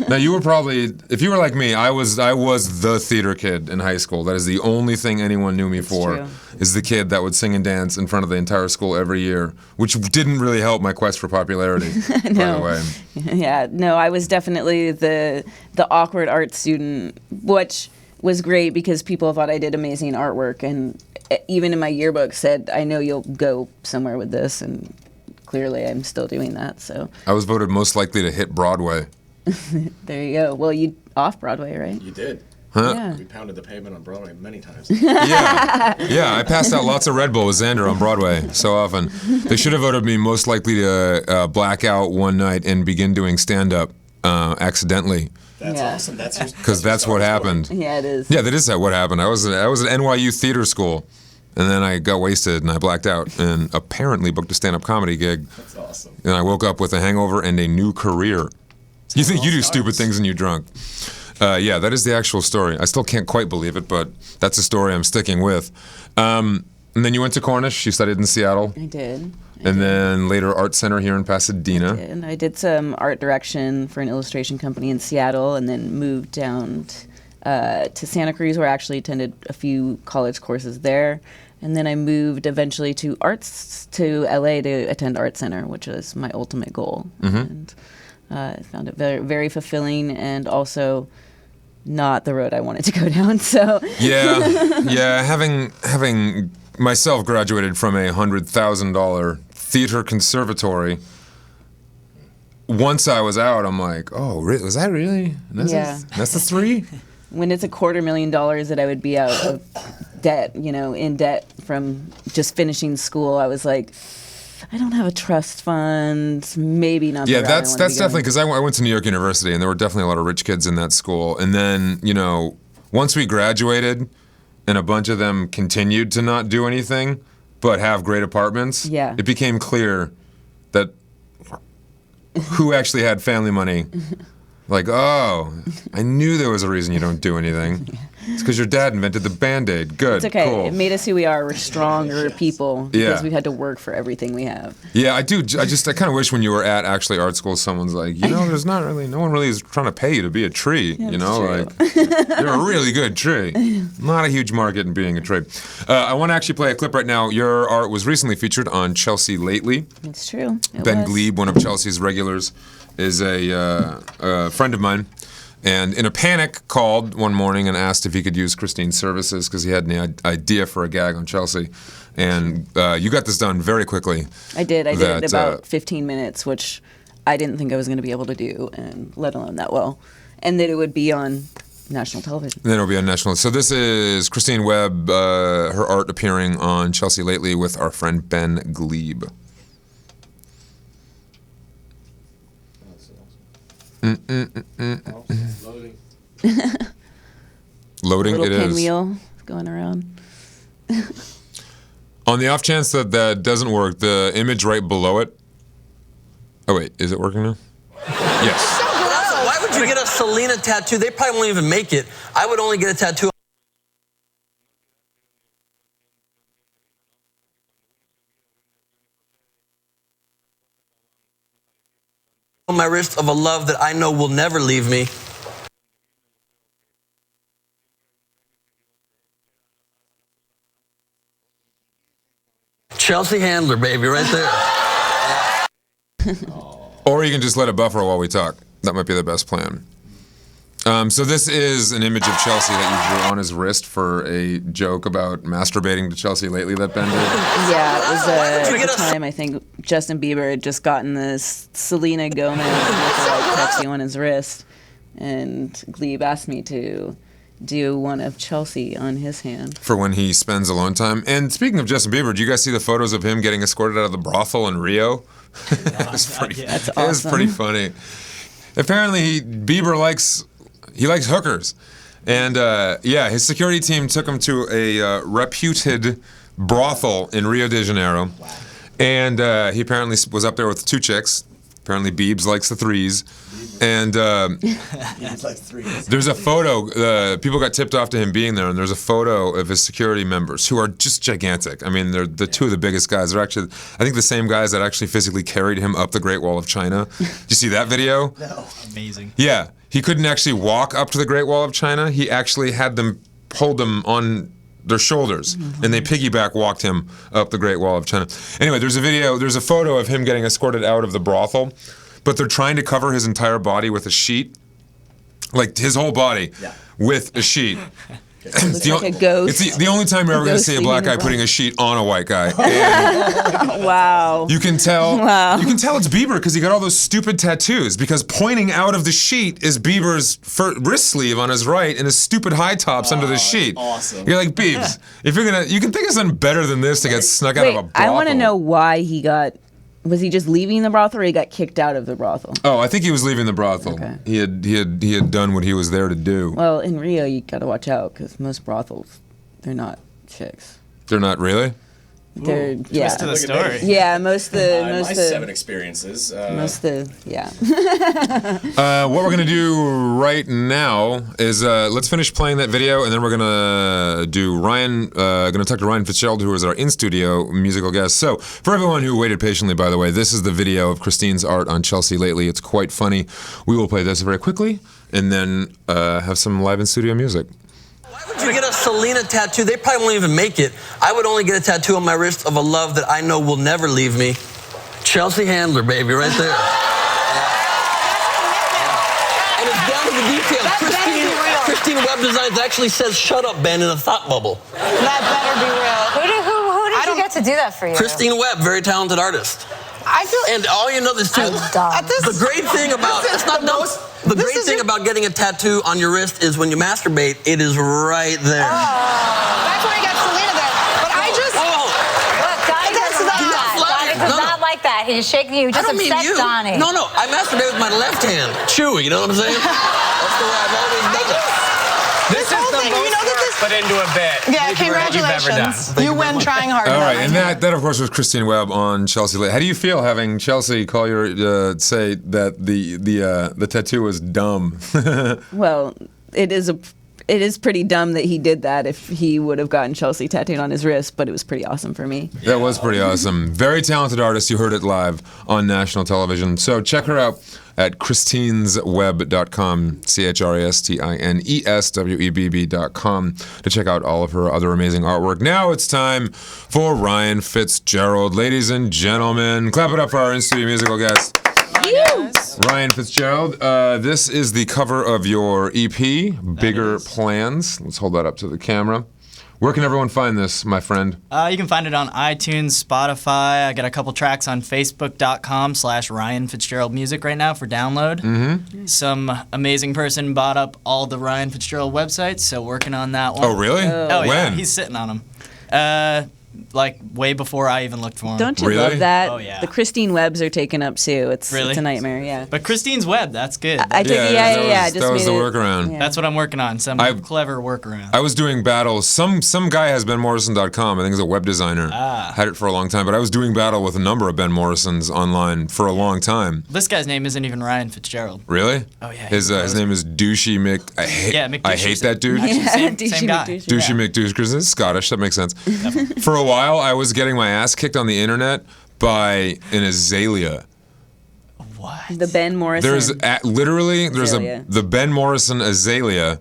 Now you were probably, if you were like me, I was the theater kid in high school. That is the only thing anyone knew me for. True. Is the kid that would sing and dance in front of the entire school every year, which didn't really help my quest for popularity. No. By the way. Yeah. No, I was definitely the awkward art student, which was great because people thought I did amazing artwork, and even in my yearbook said, I know you'll go somewhere with this, and clearly I'm still doing that. So I was voted most likely to hit Broadway. There you go. Well, you off Broadway, right? You did. Huh? Yeah. We pounded the pavement on Broadway many times. Yeah, I passed out lots of Red Bull with Xander on Broadway so often. They should have voted me most likely to black out one night and begin doing stand-up accidentally. That's awesome. Because that's what happened. Yeah, it is. Yeah, that is what happened. I was at NYU theater school, and then I got wasted and I blacked out and apparently booked a stand-up comedy gig. That's awesome. And I woke up with a hangover and a new career. You think you do stupid things when you're drunk. Yeah, that is the actual story. I still can't quite believe it, but that's a story I'm sticking with. And then you went to Cornish. You studied in Seattle. I did. And then later Art Center here in Pasadena. And I did some art direction for an illustration company in Seattle, and then moved down to Santa Cruz, where I actually attended a few college courses there. And then I moved eventually to LA to attend Art Center, which was my ultimate goal. Mm-hmm. And I found it very, very fulfilling, and also not the road I wanted to go down. So yeah, having myself graduated from a $100,000 theater conservatory. Once I was out, I'm like, oh, was that really? That's the three? When it's $250,000 that I would be out of debt, in debt from just finishing school, I was like, I don't have a trust fund, maybe not. Yeah, that's definitely, because I went to New York University, and there were definitely a lot of rich kids in that school. And then, once we graduated, and a bunch of them continued to not do anything, but have great apartments, it became clear that who actually had family money. Like, oh, I knew there was a reason you don't do anything. It's because your dad invented the Band-Aid. Good, it's okay. Cool. It made us who we are. We're stronger people because we've had to work for everything we have. Yeah, I do. I kind of wish when you were at actually art school, someone's like, there's not really, no one really is trying to pay you to be a tree. Yeah, like, you're a really good tree. Not a huge market in being a tree. I want to actually play a clip right now. Your art was recently featured on Chelsea Lately. It's true. Ben Glebe, one of Chelsea's regulars, is a friend of mine. and in a panic called one morning and asked if he could use Christine's services because he had an idea for a gag on Chelsea. And you got this done very quickly. I did. I did it in about 15 minutes, which I didn't think I was going to be able to do, and let alone that well. And that it would be on national television. Then it'll be on national. So this is Christine Webb, her art appearing on Chelsea Lately with our friend Ben Glebe. Loading. Loading, it is. Little pinwheel going around. On the off chance that that doesn't work, the image right below it. Oh wait, is it working now? Yes. Why would you get a Selena tattoo? They probably won't even make it. I would only get a tattoo on my wrist of a love that I know will never leave me. Chelsea Handler, baby, right there. Or you can just let it buffer while we talk. That might be the best plan. So this is an image of Chelsea that you drew on his wrist for a joke about masturbating to Chelsea Lately that Ben did. Yeah, it was at the time I think Justin Bieber had just gotten this Selena Gomez tattoo on his wrist, and Glebe asked me to do one of Chelsea on his hand. For when he spends alone time. And speaking of Justin Bieber, do you guys see the photos of him getting escorted out of the brothel in Rio? That's awesome. It was pretty funny. Apparently, Bieber likes hookers. And yeah, his security team took him to a reputed brothel in Rio de Janeiro. Wow. And he apparently was up there with 2 chicks. Apparently, Biebs likes the threes. And there's a photo. People got tipped off to him being there, and there's a photo of his security members who are just gigantic. I mean, they're the 2 of the biggest guys. They're actually, I think, the same guys that actually physically carried him up the Great Wall of China. Did you see that video? No. Amazing. Yeah. He couldn't actually walk up to the Great Wall of China. He actually had them hold them on their shoulders, and they piggyback walked him up the Great Wall of China. Anyway, there's a photo of him getting escorted out of the brothel, but they're trying to cover his entire body with a sheet, like his whole body with a sheet. Looks like a ghost. It's the only time you're ever going to see a black guy putting a sheet on a white guy. Wow. You can tell. Wow. You can tell it's Bieber because he got all those stupid tattoos. Because pointing out of the sheet is Bieber's wrist sleeve on his right and his stupid high tops under the sheet. Awesome. You're like, Biebs, if you're you can think of something better than this to get snuck out of a brothel. I want to know why he got. Was he just leaving the brothel, or he got kicked out of the brothel? Oh, I think he was leaving the brothel. Okay. He had done what he was there to do. Well, in Rio, you got to watch out because most brothels, they're not chicks. They're not really? They're yeah. Twist to the story. Yeah, most the my 7 experiences. What we're gonna do right now is let's finish playing that video, and then we're gonna do gonna talk to Ryan Fitzgerald, who is our in-studio musical guest. So, for everyone who waited patiently, by the way, this is the video of Christine's art on Chelsea Lately. It's quite funny. We will play this very quickly, and then have some live in-studio music. Why would you get a Selena tattoo? They probably won't even make it. I would only get a tattoo on my wrist of a love that I know will never leave me. Chelsea Handler, baby, right there. And it's down to the details. Christine Webb Designs actually says, "Shut up, Ben," in a thought bubble. That better be real. Who did you get to do that for you? Christine Webb, very talented artist. I feel. And all you know is too. The great thing about about getting a tattoo on your wrist is when you masturbate, it is right there. That's why I got Selena there. But I just. Look, Donnie doesn't like that. Donnie does not like that. He's shaking you. Just upset Donnie. No, I masturbate with my left hand. Chewy, you know what I'm saying? That's the way I've always done it. This is the most put into a bit. Yeah, congratulations. You win trying hard. All right, and that of course was Christine Webb on Chelsea Lately. How do you feel having Chelsea call your say that the tattoo was dumb? Well, it is pretty dumb that he did that if he would have gotten Chelsea tattooed on his wrist, but it was pretty awesome for me. That was pretty awesome. Very talented artist. You heard it live on national television. So check her out at christinesweb.com, CHRISTINESWEBB.com, to check out all of her other amazing artwork. Now it's time for Ryan Fitzgerald. Ladies and gentlemen, clap it up for our in-studio musical guest. Ryan Fitzgerald, this is the cover of your EP, Bigger Plans. Let's hold that up to the camera. Where can everyone find this, my friend? You can find it on iTunes, Spotify. I got a couple tracks on Facebook.com/Ryan Fitzgerald Music right now for download. Mm-hmm. Some amazing person bought up all the Ryan Fitzgerald websites, so working on that one. Oh, really? Oh, yeah. When? He's sitting on them. Like way before I even looked for him. Don't you love that? Oh, yeah. The Christine Webs are taken up too. It's a nightmare, yeah. But Christine's Web, that's good. I took yeah. That was the workaround. Yeah. That's what I'm working on. Some clever workaround. I was doing battles. Some guy has BenMorrison.com. I think he's a web designer. Had it for a long time. But I was doing battle with a number of Ben Morrisons online for a long time. This guy's name isn't even Ryan Fitzgerald. Really? Oh, yeah. His name is Douchey Mick. I hate that dude. Actually, same guy. Douchey McDouche, because it's Scottish. That makes sense. For a while, I was getting my ass kicked on the internet by an azalea. What? The Ben Morrison. There's the Ben Morrison azalea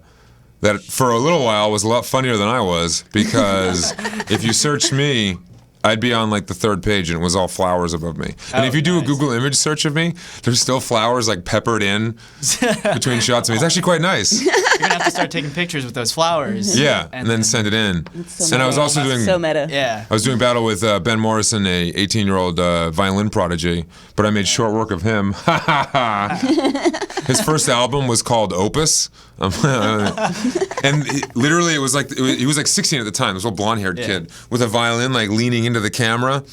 that for a little while was a lot funnier than I was, because if you searched me, I'd be on like the third page and it was all flowers above me. And if you do a Google image search of me, there's still flowers like peppered in between shots of me. It's actually quite nice. You're gonna have to start taking pictures with those flowers. Yeah, and then send it in. So and I was also doing so meta. Yeah. I was doing battle with Ben Morrison, a 18-year-old violin prodigy, but I made short work of him. His first album was called Opus. And literally, it was like he was like 16 at the time. This little blonde-haired kid with a violin, like leaning into the camera,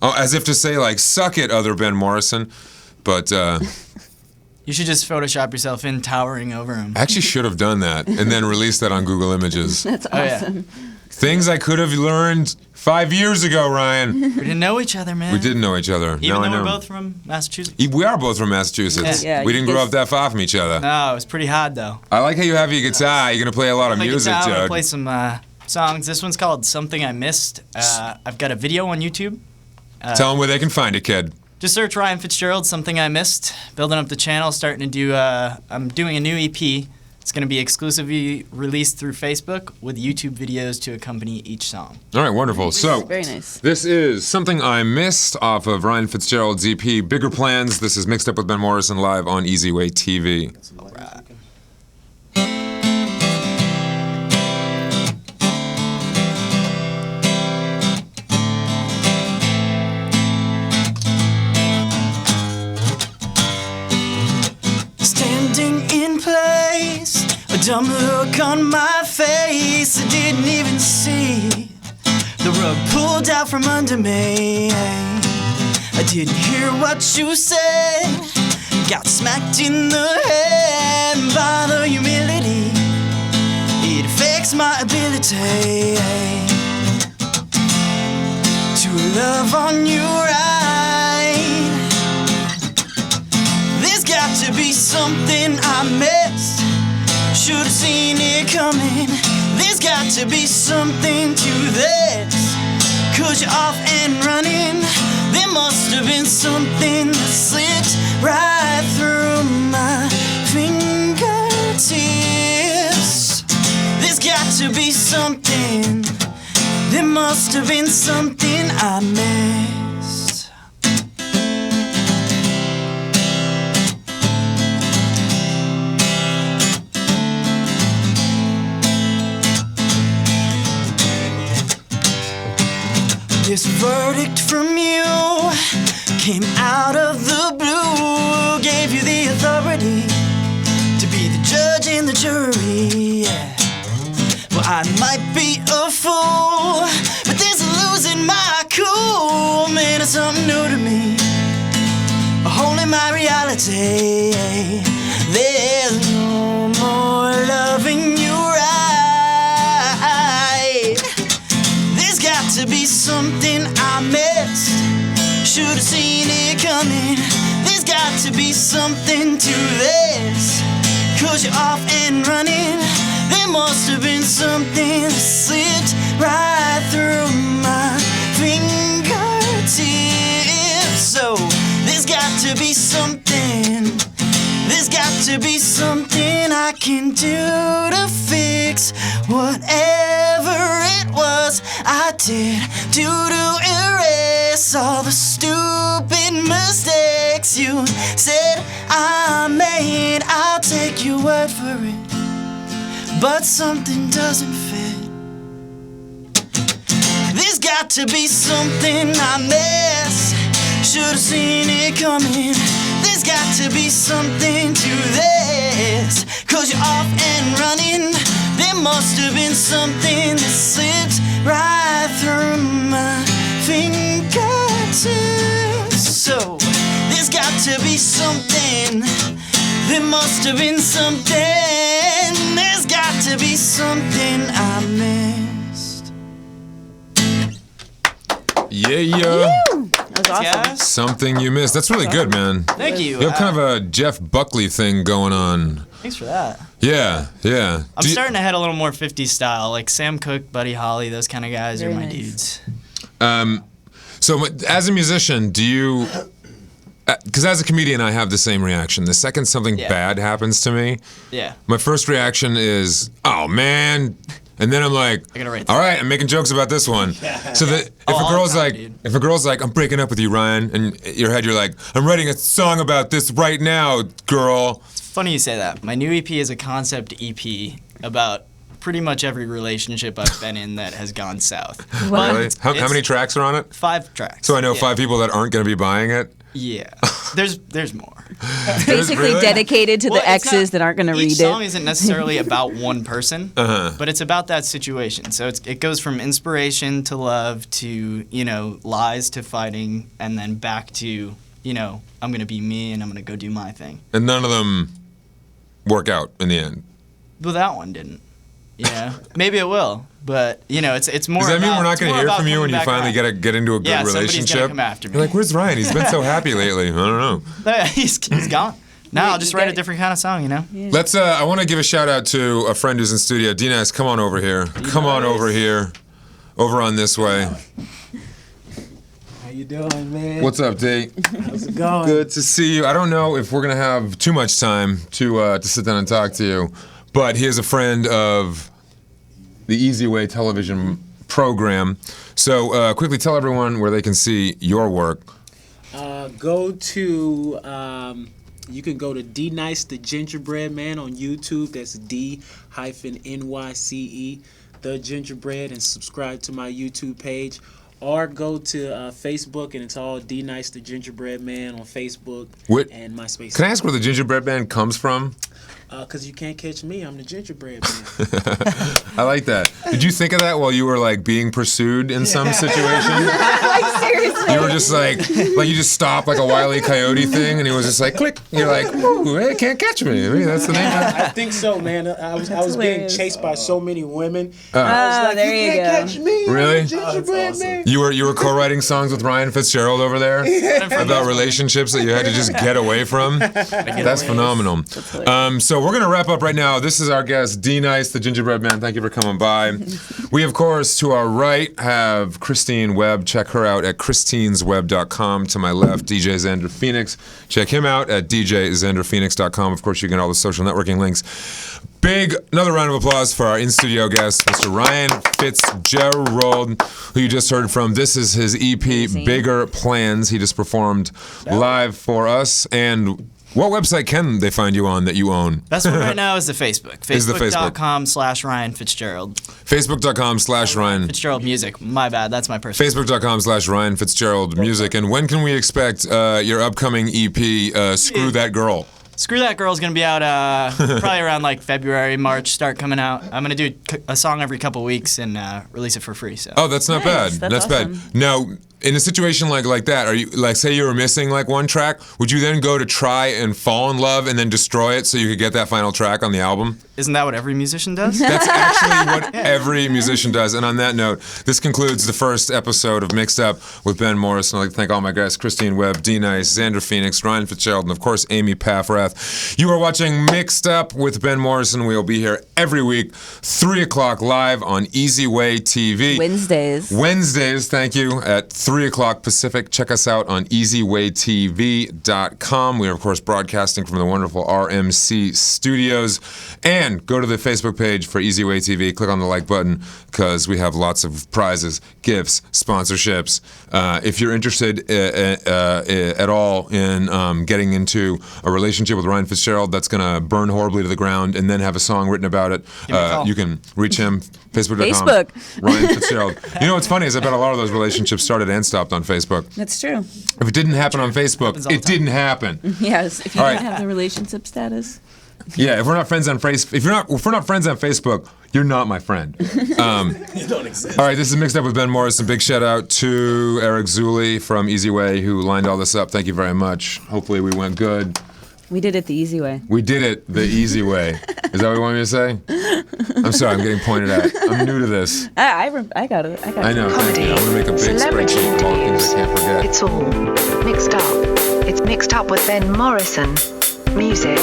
as if to say, like, "Suck it, other Ben Morrison." But you should just Photoshop yourself in towering over him. I actually should have done that and then released that on Google Images. That's awesome. Things I could have learned 5 years ago, Ryan. We didn't know each other, man. We didn't know each other. Even now I though know. we're both from Massachusetts. We are both from Massachusetts. Yeah, we didn't grow up that far from each other. No, it was pretty hard though. I like how you have your guitar. You're gonna play a lot of music, I'm gonna Doug. play some songs. This one's called "Something I Missed." I've got a video on YouTube. Tell them where they can find it, kid. Just search Ryan Fitzgerald, "Something I Missed." Building up the channel, starting to do. I'm doing a new EP. It's going to be exclusively released through Facebook with YouTube videos to accompany each song. All right, wonderful. So, very nice. This is Something I Missed off of Ryan Fitzgerald's EP, Bigger Plans. This is Mixed Up with Ben Morrison live on Easy Way TV. All right. Standing in place, a dumb look on my face. I didn't even see the rug pulled out from under me. I didn't hear what you said. Got smacked in the head by the humility. It affects my ability to love on you right. There's got to be something I missed. Should've seen it coming. There's got to be something to this. 'Cause you're off and running. There must have been something that slipped right through my fingertips. There's got to be something. There must have been something I missed. This verdict from you came out of the blue, gave you the authority to be the judge and the jury. Yeah. Well, I might be a fool, but there's a losing my cool. Man, it's something new to me, a hole in my reality. There's no more loving you right. There's got to be something I missed. Should've seen it coming. There's got to be something to this. 'Cause you're off and running. There must have been something that slipped right through my fingertips. So there's got to be something. There's got to be something I can do to fix whatever it was I did. To erase all the stupid mistakes text you, said I made, I'll take your word for it, but something doesn't fit. There's got to be something I missed, should've seen it coming. There's got to be something to this, 'cause you're off and running. There must have been something that slipped right through my fingertips. So there's got to be something. There must have been something. There's got to be something I missed. Yeah. That was awesome. Something you missed. That's really good, man. Thank you. You have kind of a Jeff Buckley thing going on. Thanks for that. Yeah. I'm starting to head a little more 50s style, like Sam Cooke, Buddy Holly, those kind of guys Very are my nice. dudes. So as a musician, do you... Because as a comedian, I have the same reaction. The second something bad happens to me, Yeah. my first reaction is, oh, man. And then I'm like, I gotta write all right, I'm making jokes about this one. So that if a girl's like, I'm breaking up with you, Ryan, and in your head you're like, I'm writing a song about this right now, girl. It's funny you say that. My new EP is a concept EP about pretty much every relationship I've been in that has gone south. But Really? How many tracks are on it? 5 tracks. So I know Yeah. 5 people that aren't going to be buying it. Yeah. There's more. Basically Really? dedicated to Well, the it's exes not- that aren't going to read Each song it. isn't necessarily about one person, Uh-huh. but it's about that situation. So it goes from inspiration to love to, lies to fighting, and then back to, I'm going to be me and I'm going to go do my thing. And none of them work out in the end. Well, that one didn't. Maybe it will, but it's more. Does that mean about- we're not it's going to more hear about from you coming when you back finally around. get into a good Yeah, somebody's relationship? gonna come after me. You're like, where's Ryan? He's been so happy lately. I don't know. He's gone. Now I'll just write a different kind of song, Let's. I want to give a shout out to a friend who's in studio. D-Nice, come on over here. Come on over here. Over on this way. How you doing, man? What's up, D? How's it going? Good to see you. I don't know if we're gonna have too much time to sit down and talk to you, but he is a friend of the Easy Way television program. So quickly tell everyone where they can see your work. Go to, you can go to D Nice the Gingerbread Man on YouTube. That's D-NYCE, The Gingerbread, and subscribe to my YouTube page. Or go to Facebook, and it's all D Nice the Gingerbread Man on Facebook and MySpace. Can I ask where the Gingerbread Man comes from? Because you can't catch me. I'm the Gingerbread Man. I like that. Did you think of that while you were like being pursued in some situation? Like, seriously. You were just like you just stopped like a Wile E. Coyote thing, and he was just like, click. You're like, ooh, hey, can't catch me. I mean, that's the name. I think so, man. I was being hilarious. chased by so many women. Oh. I was like, there you can't go. catch me. Really? Gingerbread Man. You were co-writing songs with Ryan Fitzgerald over there about relationships that you had to just get away from. That's phenomenal. So we're gonna wrap up right now. This is our guest, D-Nice, the Gingerbread Man. Thank you for coming by. We, of course, to our right have Christine Webb. Check her out at christinesweb.com. To my left, DJ Xander Phoenix. Check him out at djxanderphoenix.com. Of course, you get all the social networking links. Another round of applause for our in-studio guest, Mr. Ryan Fitzgerald, who you just heard from. This is his EP, Bigger Plans. He just performed live for us. And what website can they find you on that you own? Best one right now is the Facebook. Is the Facebook. Facebook.com/Ryan Fitzgerald. Facebook.com/Ryan. Fitzgerald Music. My bad. That's my personal. Facebook.com/Ryan Fitzgerald Music. And when can we expect your upcoming EP, Screw That Girl? Screw That Girl's gonna be out probably around like February, March. Start coming out. I'm gonna do a song every couple weeks and release it for free. So. Oh, that's not bad. That's bad. awesome. Now, in a situation like that, are you like, say you were missing like one track, would you then go to try and fall in love and then destroy it so you could get that final track on the album? Isn't that what every musician does? That's actually what every musician does. And on that note, this concludes the first episode of Mixed Up with Ben Morrison. I'd like to thank all my guests, Christine Webb, D-Nice, Xander Phoenix, Ryan Fitzgerald, and of course, Amy Paffrath. You are watching Mixed Up with Ben Morrison. We'll be here every week, 3 o'clock live on Easy Way TV. Wednesdays, thank you, at 3 3 o'clock Pacific. Check us out on easywaytv.com. We are, of course, broadcasting from the wonderful RMC studios. And go to the Facebook page for Easy Way TV. Click on the like button because we have lots of prizes, gifts, sponsorships. If you're interested at all in getting into a relationship with Ryan Fitzgerald that's going to burn horribly to the ground and then have a song written about it, you can reach him, facebook.com. Facebook. Ryan Fitzgerald. You know what's funny is I bet a lot of those relationships started and stopped on Facebook. That's true. If it didn't happen on Facebook, it didn't happen. Yes, if you All don't right. have the relationship status. Yeah, if we're not friends on Facebook, you're not my friend. You don't exist. All right, this is Mixed Up with Ben Morrison. Big shout out to Eric Zuley from Easy Way who lined all this up. Thank you very much. Hopefully we went good. We did it the easy way. We did it the easy way. Is that what you want me to say? I'm sorry, I'm getting pointed at. I'm new to this. I got it. I know, thank you. I'm going to make a big spreadsheet of all the things I can't forget. It's all mixed up. It's Mixed Up with Ben Morrison. Music,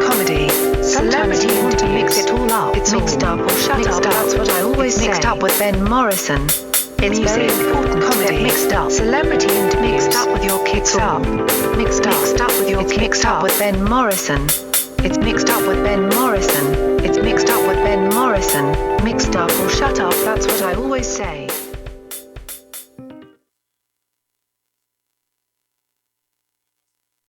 comedy, celebrity interviews. To mix it all up. It's mixed up or shut up. That's what I always say. Mixed Up with Ben Morrison. It's very important. Comedy, mixed up. Celebrity interviews. Mixed up with your kids up. Mixed up with your kids. Mixed up with Ben Morrison. It's Mixed Up with Ben Morrison. It's Mixed Up with Ben Morrison. Mixed up or shut up. That's what I always say.